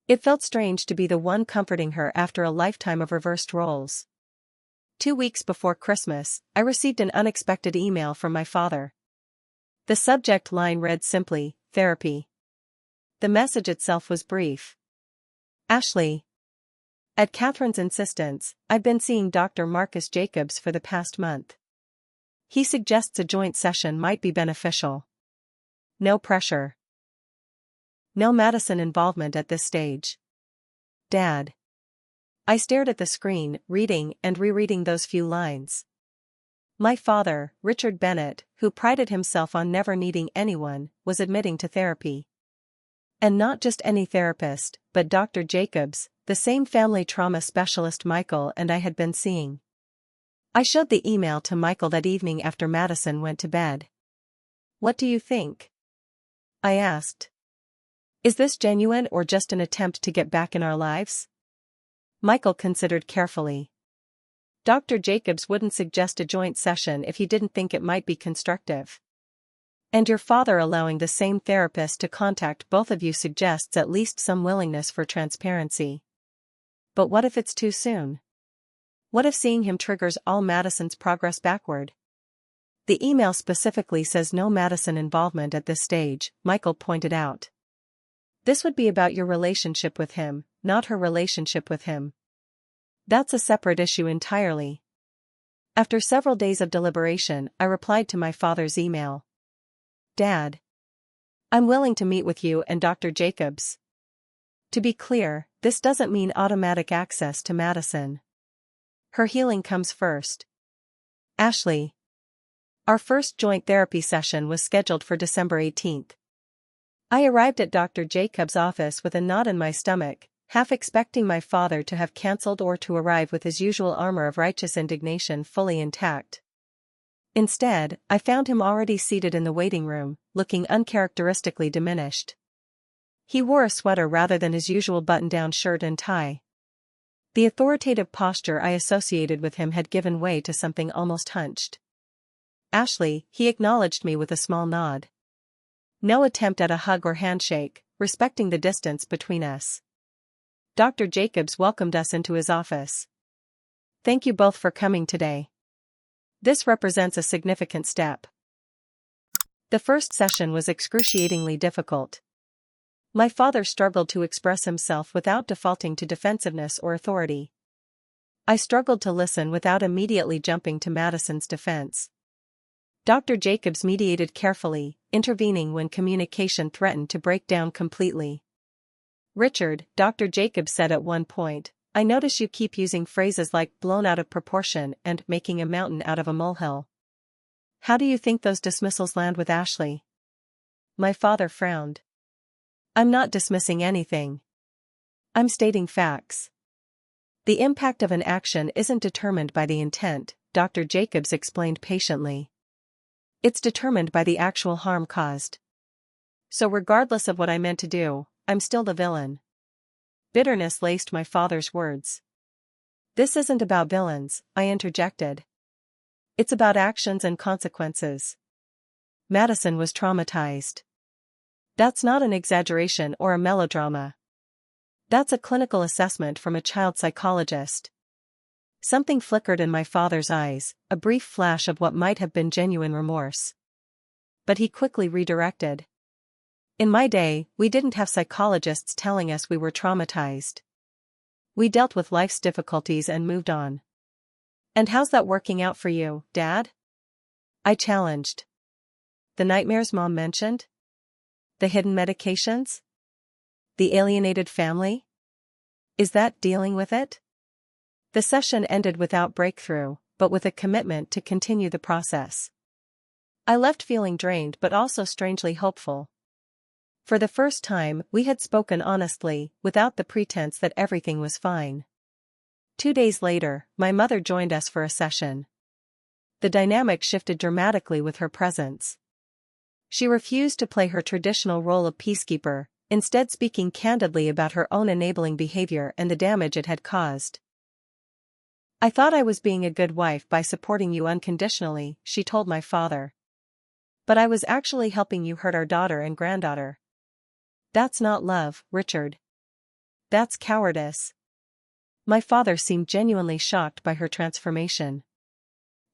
[SPEAKER 1] It felt strange to be the one comforting her after a lifetime of reversed roles. 2 weeks before Christmas, I received an unexpected email from my father. The subject line read simply, "Therapy." The message itself was brief. "Ashley. At Catherine's insistence, I've been seeing Dr. Marcus Jacobs for the past month. He suggests a joint session might be beneficial. No pressure. No Madison involvement at this stage. Dad." I stared at the screen, reading and rereading those few lines. My father, Richard Bennett, who prided himself on never needing anyone, was admitting to therapy. And not just any therapist, but Dr. Jacobs, the same family trauma specialist Michael and I had been seeing. I showed the email to Michael that evening after Madison went to bed. "What do you think?" I asked. "Is this genuine or just an attempt to get back in our lives?" Michael considered carefully. "Dr. Jacobs wouldn't suggest a joint session if he didn't think it might be constructive. And your father allowing the same therapist to contact both of you suggests at least some willingness for transparency. But what if it's too soon? What if seeing him triggers all Madison's progress backward?" "The email specifically says no Madison involvement at this stage," Michael pointed out. "This would be about your relationship with him, not her relationship with him. That's a separate issue entirely." After several days of deliberation, I replied to my father's email. "Dad. I'm willing to meet with you and Dr. Jacobs. To be clear, this doesn't mean automatic access to Madison. Her healing comes first. Ashley." Our first joint therapy session was scheduled for December 18th. I arrived at Dr. Jacobs' office with a knot in my stomach, half expecting my father to have cancelled or to arrive with his usual armor of righteous indignation fully intact. Instead, I found him already seated in the waiting room, looking uncharacteristically diminished. He wore a sweater rather than his usual button-down shirt and tie. The authoritative posture I associated with him had given way to something almost hunched. "Ashley," he acknowledged me with a small nod. No attempt at a hug or handshake, respecting the distance between us. Dr. Jacobs welcomed us into his office. "Thank you both for coming today. This represents a significant step." The first session was excruciatingly difficult. My father struggled to express himself without defaulting to defensiveness or authority. I struggled to listen without immediately jumping to Madison's defense. Dr. Jacobs mediated carefully, intervening when communication threatened to break down completely. "Richard," Dr. Jacobs said at one point, "I notice you keep using phrases like blown out of proportion and making a mountain out of a molehill. How do you think those dismissals land with Ashley?" My father frowned. "I'm not dismissing anything. I'm stating facts. The impact of an action isn't determined by the intent," Dr. Jacobs explained patiently. "It's determined by the actual harm caused. So regardless of what I meant to do, I'm still the villain." Bitterness laced my father's words. "This isn't about villains," I interjected. "It's about actions and consequences. Madison was traumatized. That's not an exaggeration or a melodrama. That's a clinical assessment from a child psychologist." Something flickered in my father's eyes, a brief flash of what might have been genuine remorse. But he quickly redirected. "In my day, we didn't have psychologists telling us we were traumatized. We dealt with life's difficulties and moved on." "And how's that working out for you, Dad?" I challenged. "The nightmares Mom mentioned? The hidden medications? The alienated family? Is that dealing with it?" The session ended without breakthrough, but with a commitment to continue the process. I left feeling drained but also strangely hopeful. For the first time, we had spoken honestly, without the pretense that everything was fine. 2 days later, my mother joined us for a session. The dynamic shifted dramatically with her presence. She refused to play her traditional role of peacekeeper, instead speaking candidly about her own enabling behavior and the damage it had caused. "I thought I was being a good wife by supporting you unconditionally," she told my father. "But I was actually helping you hurt our daughter and granddaughter. That's not love, Richard. That's cowardice." My father seemed genuinely shocked by her transformation.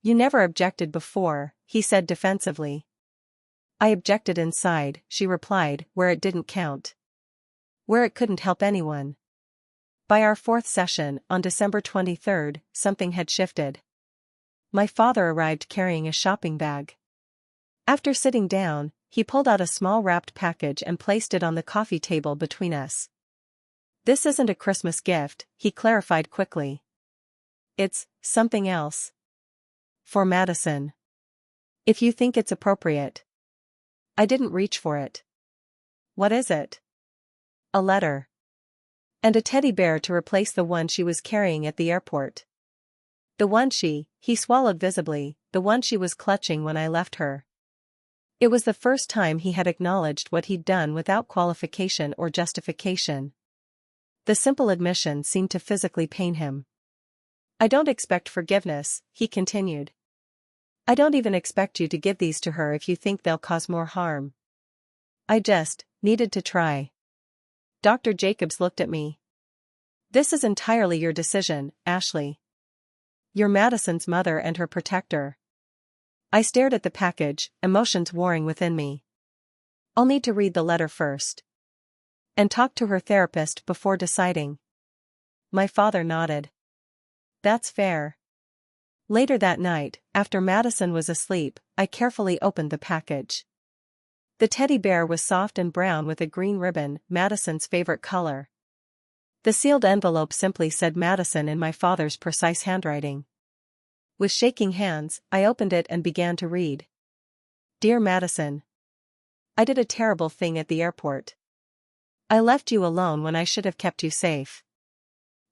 [SPEAKER 1] "You never objected before," he said defensively. "I objected inside," she replied, "where it didn't count. Where it couldn't help anyone." By our fourth session, on December 23rd, something had shifted. My father arrived carrying a shopping bag. After sitting down, he pulled out a small wrapped package and placed it on the coffee table between us. "This isn't a Christmas gift," he clarified quickly. "It's something else. For Madison. If you think it's appropriate." I didn't reach for it. "What is it?" "A letter. And a teddy bear to replace the one she was carrying at the airport. The one he swallowed visibly, the one she was clutching when I left her." It was the first time he had acknowledged what he'd done without qualification or justification. The simple admission seemed to physically pain him. "I don't expect forgiveness," he continued. "I don't even expect you to give these to her if you think they'll cause more harm. I just needed to try." Dr. Jacobs looked at me. "This is entirely your decision, Ashley. You're Madison's mother and her protector." I stared at the package, emotions warring within me. "I'll need to read the letter first. And talk to her therapist before deciding." My father nodded. "That's fair." Later that night, after Madison was asleep, I carefully opened the package. The teddy bear was soft and brown with a green ribbon, Madison's favorite color. The sealed envelope simply said Madison in my father's precise handwriting. With shaking hands, I opened it and began to read. "Dear Madison. I did a terrible thing at the airport. I left you alone when I should have kept you safe.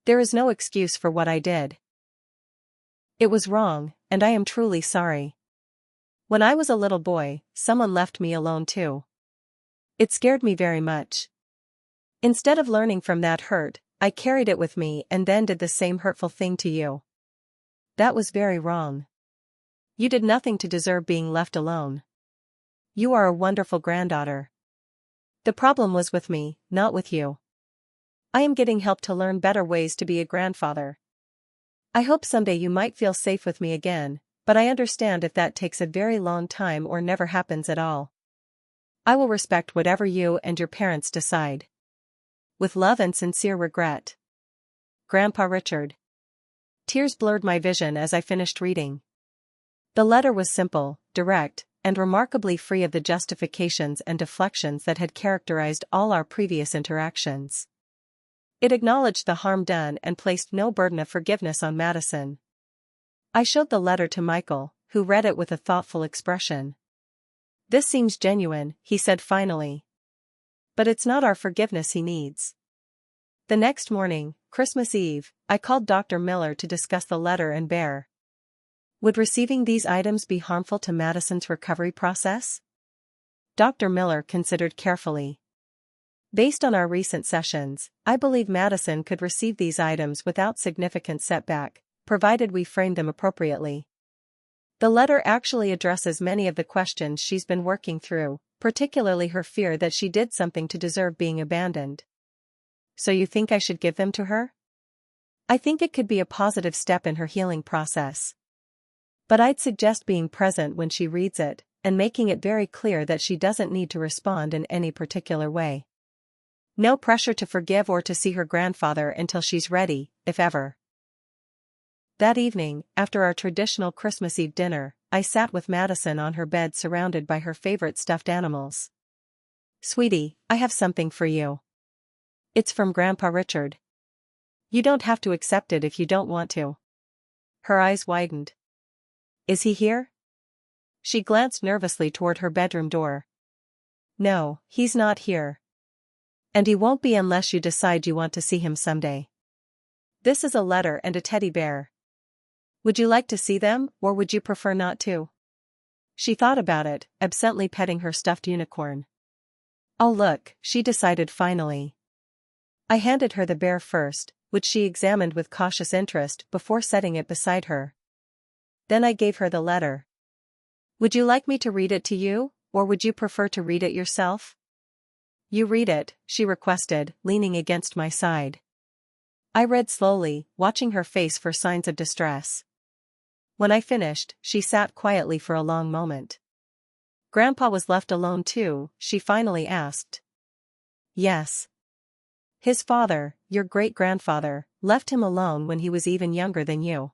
[SPEAKER 1] There is no excuse for what I did. It was wrong, and I am truly sorry. When I was a little boy, someone left me alone too. It scared me very much. Instead of learning from that hurt, I carried it with me and then did the same hurtful thing to you. That was very wrong. You did nothing to deserve being left alone. You are a wonderful granddaughter. The problem was with me, not with you. I am getting help to learn better ways to be a grandfather. I hope someday you might feel safe with me again, but I understand if that takes a very long time or never happens at all. I will respect whatever you and your parents decide. With love and sincere regret. Grandpa Richard. Tears blurred my vision as I finished reading. The letter was simple, direct, and remarkably free of the justifications and deflections that had characterized all our previous interactions. It acknowledged the harm done and placed no burden of forgiveness on Madison. I showed the letter to Michael, who read it with a thoughtful expression. "This seems genuine," he said finally. "But it's not our forgiveness he needs." The next morning, Christmas Eve, I called Dr. Miller to discuss the letter and bear. Would receiving these items be harmful to Madison's recovery process? Dr. Miller considered carefully. Based on our recent sessions, I believe Madison could receive these items without significant setback, provided we frame them appropriately. The letter actually addresses many of the questions she's been working through, particularly her fear that she did something to deserve being abandoned. So you think I should give them to her? I think it could be a positive step in her healing process. But I'd suggest being present when she reads it, and making it very clear that she doesn't need to respond in any particular way. No pressure to forgive or to see her grandfather until she's ready, if ever. That evening, after our traditional Christmas Eve dinner, I sat with Madison on her bed surrounded by her favorite stuffed animals. "Sweetie, I have something for you. It's from Grandpa Richard. You don't have to accept it if you don't want to." Her eyes widened. "Is he here?" She glanced nervously toward her bedroom door. "No, he's not here. And he won't be unless you decide you want to see him someday. This is a letter and a teddy bear. Would you like to see them, or would you prefer not to?" She thought about it, absently petting her stuffed unicorn. "Oh look," she decided finally. I handed her the bear first, which she examined with cautious interest before setting it beside her. Then I gave her the letter. "Would you like me to read it to you, or would you prefer to read it yourself?" "You read it," she requested, leaning against my side. I read slowly, watching her face for signs of distress. When I finished, she sat quietly for a long moment. "Grandpa was left alone too?" she finally asked. "Yes. His father, your great-grandfather, left him alone when he was even younger than you."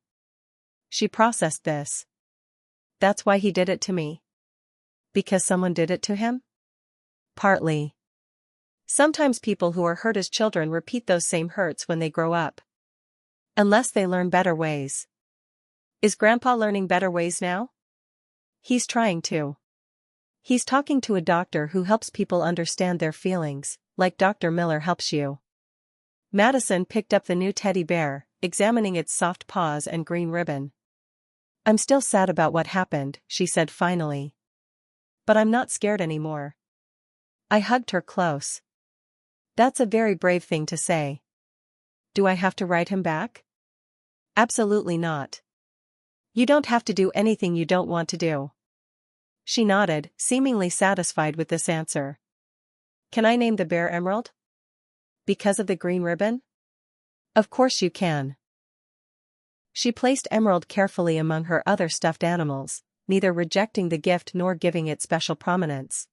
[SPEAKER 1] She processed this. "That's why he did it to me? Because someone did it to him?" "Partly. Sometimes people who are hurt as children repeat those same hurts when they grow up. Unless they learn better ways." "Is Grandpa learning better ways now?" "He's trying to. He's talking to a doctor who helps people understand their feelings, like Dr. Miller helps you." Madison picked up the new teddy bear, examining its soft paws and green ribbon. "I'm still sad about what happened," she said finally. "But I'm not scared anymore." I hugged her close. "That's a very brave thing to say." "Do I have to write him back?" "Absolutely not. You don't have to do anything you don't want to do." She nodded, seemingly satisfied with this answer. "Can I name the bear Emerald? Because of the green ribbon?" "Of course you can." She placed Emerald carefully among her other stuffed animals, neither rejecting the gift nor giving it special prominence.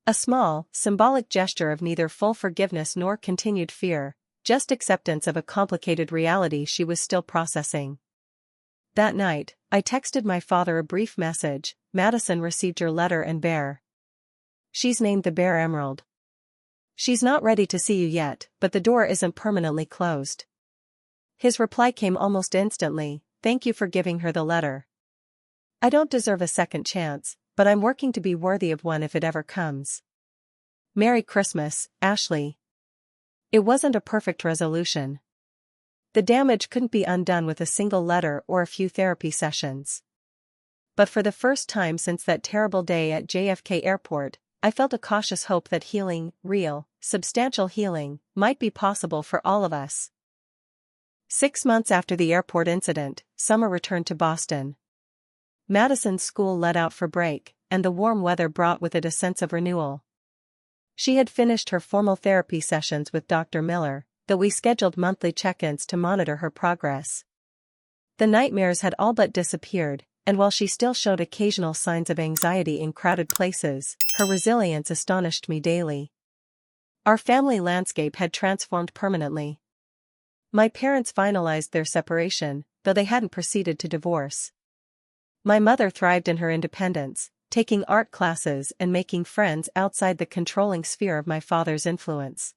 [SPEAKER 1] A small, symbolic gesture of neither full forgiveness nor continued fear, just acceptance of a complicated reality she was still processing. That night, I texted my father a brief message: "Madison received your letter and bear. She's named the bear Emerald. She's not ready to see you yet, but the door isn't permanently closed." His reply came almost instantly: "Thank you for giving her the letter. I don't deserve a second chance, but I'm working to be worthy of one if it ever comes. Merry Christmas, Ashley." It wasn't a perfect resolution. The damage couldn't be undone with a single letter or a few therapy sessions. But for the first time since that terrible day at JFK Airport, I felt a cautious hope that healing, real, substantial healing, might be possible for all of us. 6 months after the airport incident, summer returned to Boston. Madison's school let out for break, and the warm weather brought with it a sense of renewal. She had finished her formal therapy sessions with Dr. Miller, though we scheduled monthly check-ins to monitor her progress. The nightmares had all but disappeared, and while she still showed occasional signs of anxiety in crowded places, her resilience astonished me daily. Our family landscape had transformed permanently. My parents finalized their separation, though they hadn't proceeded to divorce. My mother thrived in her independence, taking art classes and making friends outside the controlling sphere of my father's influence.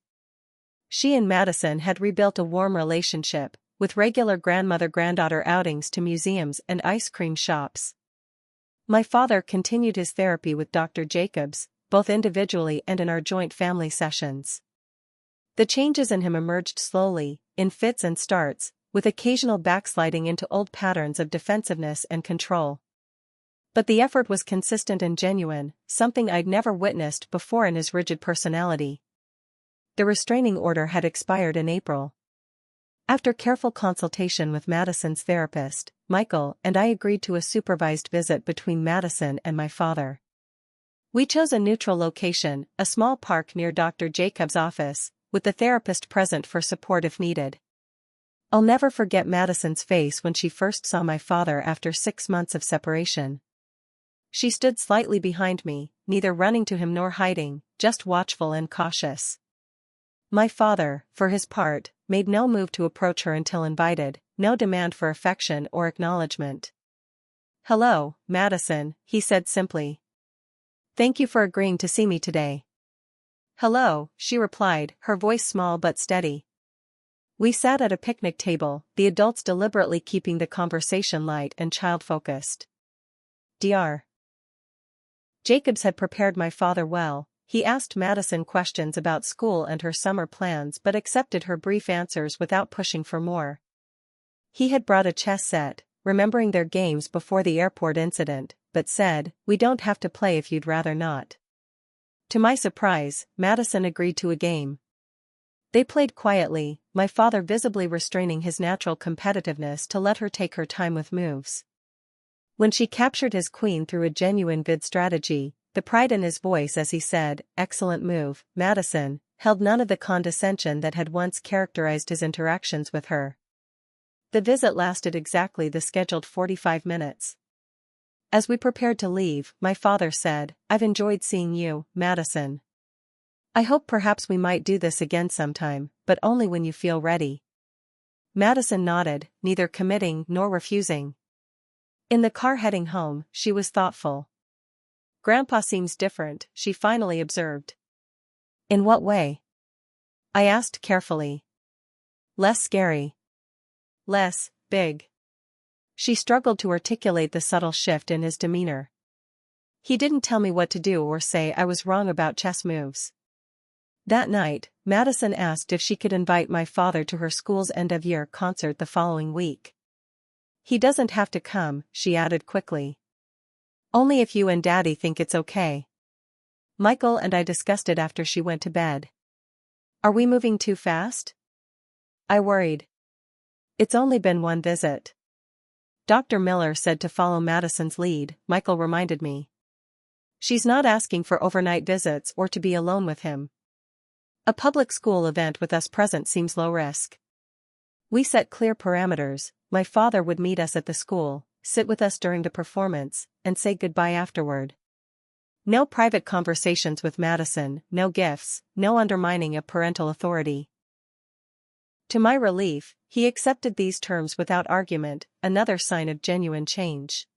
[SPEAKER 1] She and Madison had rebuilt a warm relationship, with regular grandmother-granddaughter outings to museums and ice cream shops. My father continued his therapy with Dr. Jacobs, both individually and in our joint family sessions. The changes in him emerged slowly, in fits and starts, with occasional backsliding into old patterns of defensiveness and control. But the effort was consistent and genuine, something I'd never witnessed before in his rigid personality. The restraining order had expired in April. After careful consultation with Madison's therapist, Michael, and I agreed to a supervised visit between Madison and my father. We chose a neutral location, a small park near Dr. Jacobs' office, with the therapist present for support if needed. I'll never forget Madison's face when she first saw my father after 6 months of separation. She stood slightly behind me, neither running to him nor hiding, just watchful and cautious. My father, for his part, made no move to approach her until invited, no demand for affection or acknowledgement. "Hello, Madison," he said simply. "Thank you for agreeing to see me today." "Hello," she replied, her voice small but steady. We sat at a picnic table, the adults deliberately keeping the conversation light and child-focused. Dr. Jacobs had prepared my father well. He asked Madison questions about school and her summer plans but accepted her brief answers without pushing for more. He had brought a chess set, remembering their games before the airport incident, but said, "We don't have to play if you'd rather not." To my surprise, Madison agreed to a game. They played quietly, my father visibly restraining his natural competitiveness to let her take her time with moves. When she captured his queen through a genuine vid strategy, the pride in his voice as he said, "Excellent move, Madison," held none of the condescension that had once characterized his interactions with her. The visit lasted exactly the scheduled 45 minutes. As we prepared to leave, my father said, "I've enjoyed seeing you, Madison. I hope perhaps we might do this again sometime, but only when you feel ready." Madison nodded, neither committing nor refusing. In the car heading home, she was thoughtful. "Grandpa seems different," she finally observed. "In what way?" I asked carefully. "Less scary. Less big." She struggled to articulate the subtle shift in his demeanor. "He didn't tell me what to do or say I was wrong about chess moves." That night, Madison asked if she could invite my father to her school's end-of-year concert the following week. "He doesn't have to come," she added quickly. "Only if you and Daddy think it's okay." Michael and I discussed it after she went to bed. "Are we moving too fast?" I worried. "It's only been one visit." Dr. Miller said to follow Madison's lead, Michael reminded me. "She's not asking for overnight visits or to be alone with him. A public school event with us present seems low risk." We set clear parameters. My father would meet us at the school, sit with us during the performance, and say goodbye afterward. No private conversations with Madison, no gifts, no undermining of parental authority. To my relief, he accepted these terms without argument, another sign of genuine change.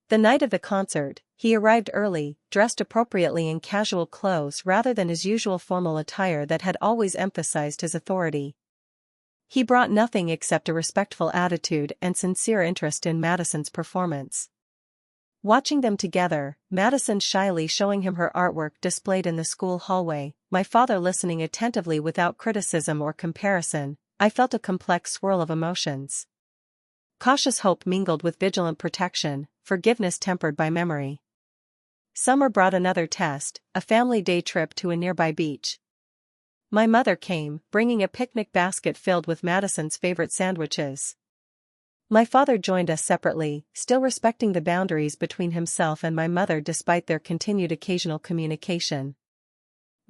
[SPEAKER 1] The night of the concert, he arrived early, dressed appropriately in casual clothes rather than his usual formal attire that had always emphasized his authority. He brought nothing except a respectful attitude and sincere interest in Madison's performance. Watching them together, Madison shyly showing him her artwork displayed in the school hallway, my father listening attentively without criticism or comparison, I felt a complex swirl of emotions. Cautious hope mingled with vigilant protection, forgiveness tempered by memory. Summer brought another test, a family day trip to a nearby beach. My mother came, bringing a picnic basket filled with Madison's favorite sandwiches. My father joined us separately, still respecting the boundaries between himself and my mother despite their continued occasional communication.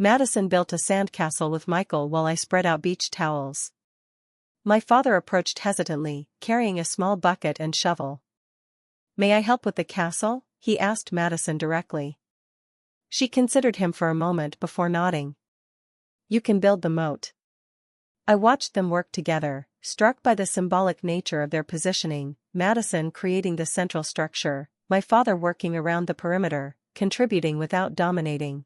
[SPEAKER 1] Madison built a sandcastle with Michael while I spread out beach towels. My father approached hesitantly, carrying a small bucket and shovel. "May I help with the castle?" he asked Madison directly. She considered him for a moment before nodding. "You can build the moat." I watched them work together, struck by the symbolic nature of their positioning, Madison creating the central structure, my father working around the perimeter, contributing without dominating.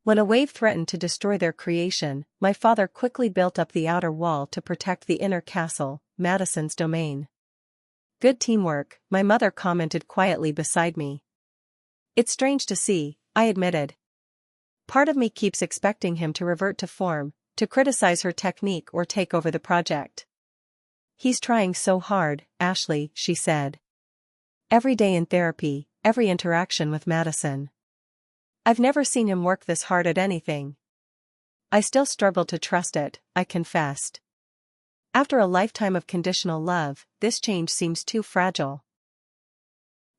[SPEAKER 1] When a wave threatened to destroy their creation, my father quickly built up the outer wall to protect the inner castle, Madison's domain. "Good teamwork," my mother commented quietly beside me. "It's strange to see," I admitted. Part of me keeps expecting him to revert to form, to criticize her technique or take over the project. "He's trying so hard, Ashley," she said. "Every day in therapy, every interaction with Madison. I've never seen him work this hard at anything." I still struggle to trust it, I confessed. After a lifetime of conditional love, this change seems too fragile.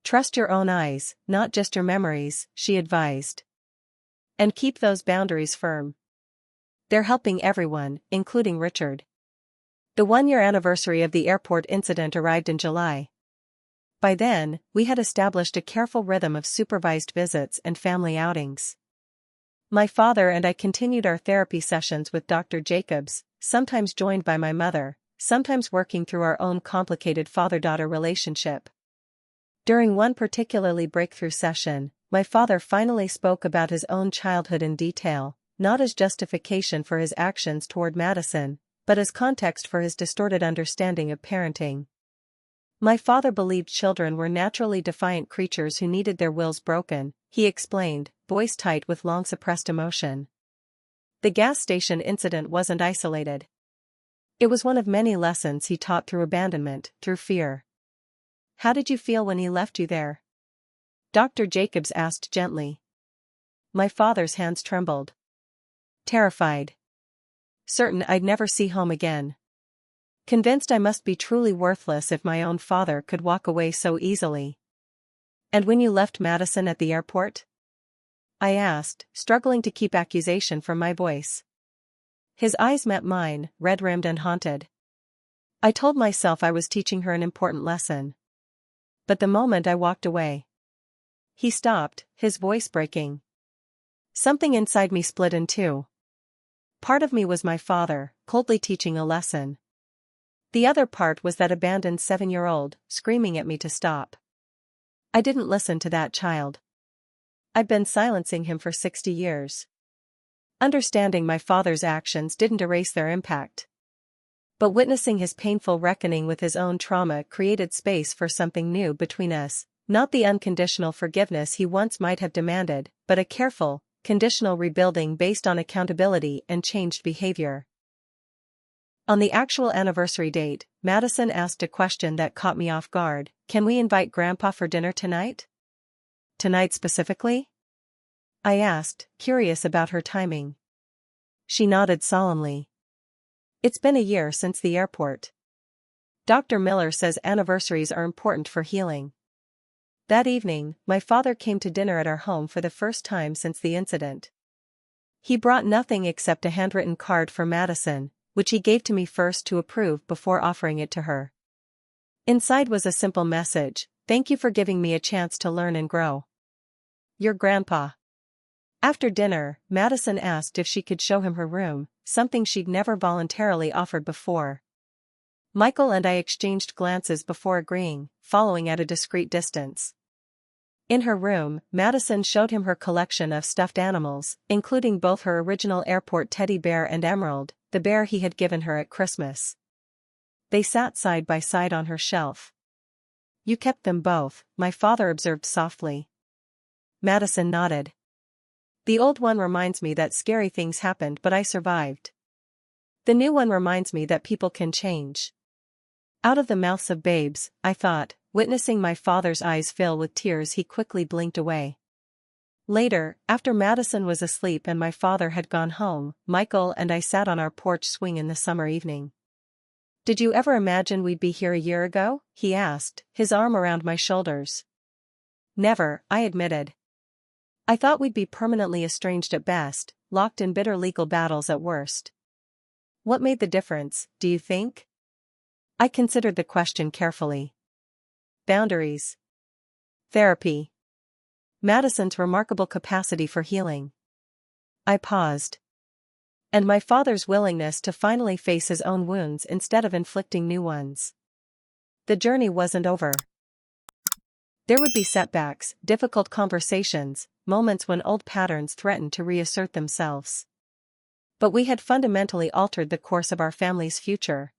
[SPEAKER 1] "Trust your own eyes, not just your memories," she advised. "And keep those boundaries firm. They're helping everyone, including Richard." The one-year anniversary of the airport incident arrived in July. By then, we had established a careful rhythm of supervised visits and family outings. My father and I continued our therapy sessions with Dr. Jacobs, sometimes joined by my mother, sometimes working through our own complicated father-daughter relationship. During one particularly breakthrough session, my father finally spoke about his own childhood in detail, not as justification for his actions toward Madison, but as context for his distorted understanding of parenting. My father believed children were naturally defiant creatures who needed their wills broken, he explained, voice tight with long-suppressed emotion. The gas station incident wasn't isolated. It was one of many lessons he taught through abandonment, through fear. "How did you feel when he left you there?" Dr. Jacobs asked gently. My father's hands trembled. Terrified. Certain I'd never see home again. Convinced I must be truly worthless if my own father could walk away so easily. "And when you left Madison at the airport?" I asked, struggling to keep accusation from my voice. His eyes met mine, red-rimmed and haunted. I told myself I was teaching her an important lesson. But the moment I walked away, he stopped, his voice breaking. Something inside me split in two. Part of me was my father, coldly teaching a lesson. The other part was that abandoned 7-year-old, screaming at me to stop. I didn't listen to that child. I'd been silencing him for 60 years. Understanding my father's actions didn't erase their impact. But witnessing his painful reckoning with his own trauma created space for something new between us, not the unconditional forgiveness he once might have demanded, but a careful, conditional rebuilding based on accountability and changed behavior. On the actual anniversary date, Madison asked a question that caught me off guard. "Can we invite Grandpa for dinner tonight?" "Tonight specifically?" I asked, curious about her timing. She nodded solemnly. "It's been a year since the airport. Dr. Miller says anniversaries are important for healing." That evening, my father came to dinner at our home for the first time since the incident. He brought nothing except a handwritten card for Madison, which he gave to me first to approve before offering it to her. Inside was a simple message: "Thank you for giving me a chance to learn and grow. Your grandpa." After dinner, Madison asked if she could show him her room, something she'd never voluntarily offered before. Michael and I exchanged glances before agreeing, following at a discreet distance. In her room, Madison showed him her collection of stuffed animals, including both her original airport teddy bear and Emerald, the bear he had given her at Christmas. They sat side by side on her shelf. "You kept them both," my father observed softly. Madison nodded. "The old one reminds me that scary things happened but I survived. The new one reminds me that people can change." Out of the mouths of babes, I thought, witnessing my father's eyes fill with tears. He quickly blinked away. Later, after Madison was asleep and my father had gone home, Michael and I sat on our porch swing in the summer evening. "Did you ever imagine we'd be here a year ago?" he asked, his arm around my shoulders. "Never," I admitted. "I thought we'd be permanently estranged at best, locked in bitter legal battles at worst. What made the difference, do you think? I considered the question carefully. Boundaries. Therapy. Madison's remarkable capacity for healing. I paused. And my father's willingness to finally face his own wounds instead of inflicting new ones. The journey wasn't over. There would be setbacks, difficult conversations, moments when old patterns threatened to reassert themselves. But we had fundamentally altered the course of our family's future.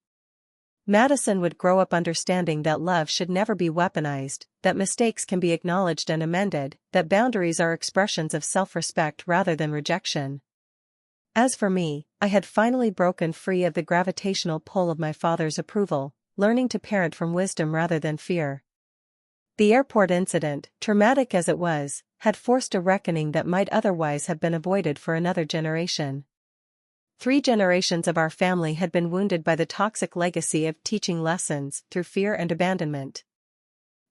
[SPEAKER 1] Madison would grow up understanding that love should never be weaponized, that mistakes can be acknowledged and amended, that boundaries are expressions of self-respect rather than rejection. As for me, I had finally broken free of the gravitational pull of my father's approval, learning to parent from wisdom rather than fear. The airport incident, traumatic as it was, had forced a reckoning that might otherwise have been avoided for another generation. 3 generations of our family had been wounded by the toxic legacy of teaching lessons through fear and abandonment.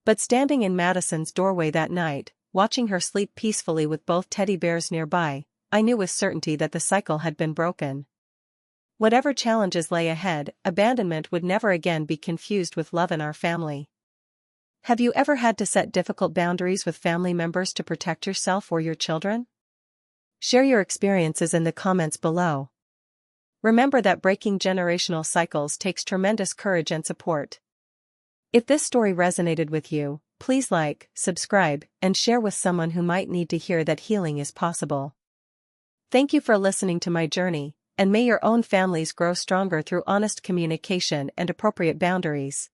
[SPEAKER 1] But standing in Madison's doorway that night, watching her sleep peacefully with both teddy bears nearby, I knew with certainty that the cycle had been broken. Whatever challenges lay ahead, abandonment would never again be confused with love in our family. Have you ever had to set difficult boundaries with family members to protect yourself or your children? Share your experiences in the comments below. Remember that breaking generational cycles takes tremendous courage and support. If this story resonated with you, please like, subscribe, and share with someone who might need to hear that healing is possible. Thank you for listening to my journey, and may your own families grow stronger through honest communication and appropriate boundaries.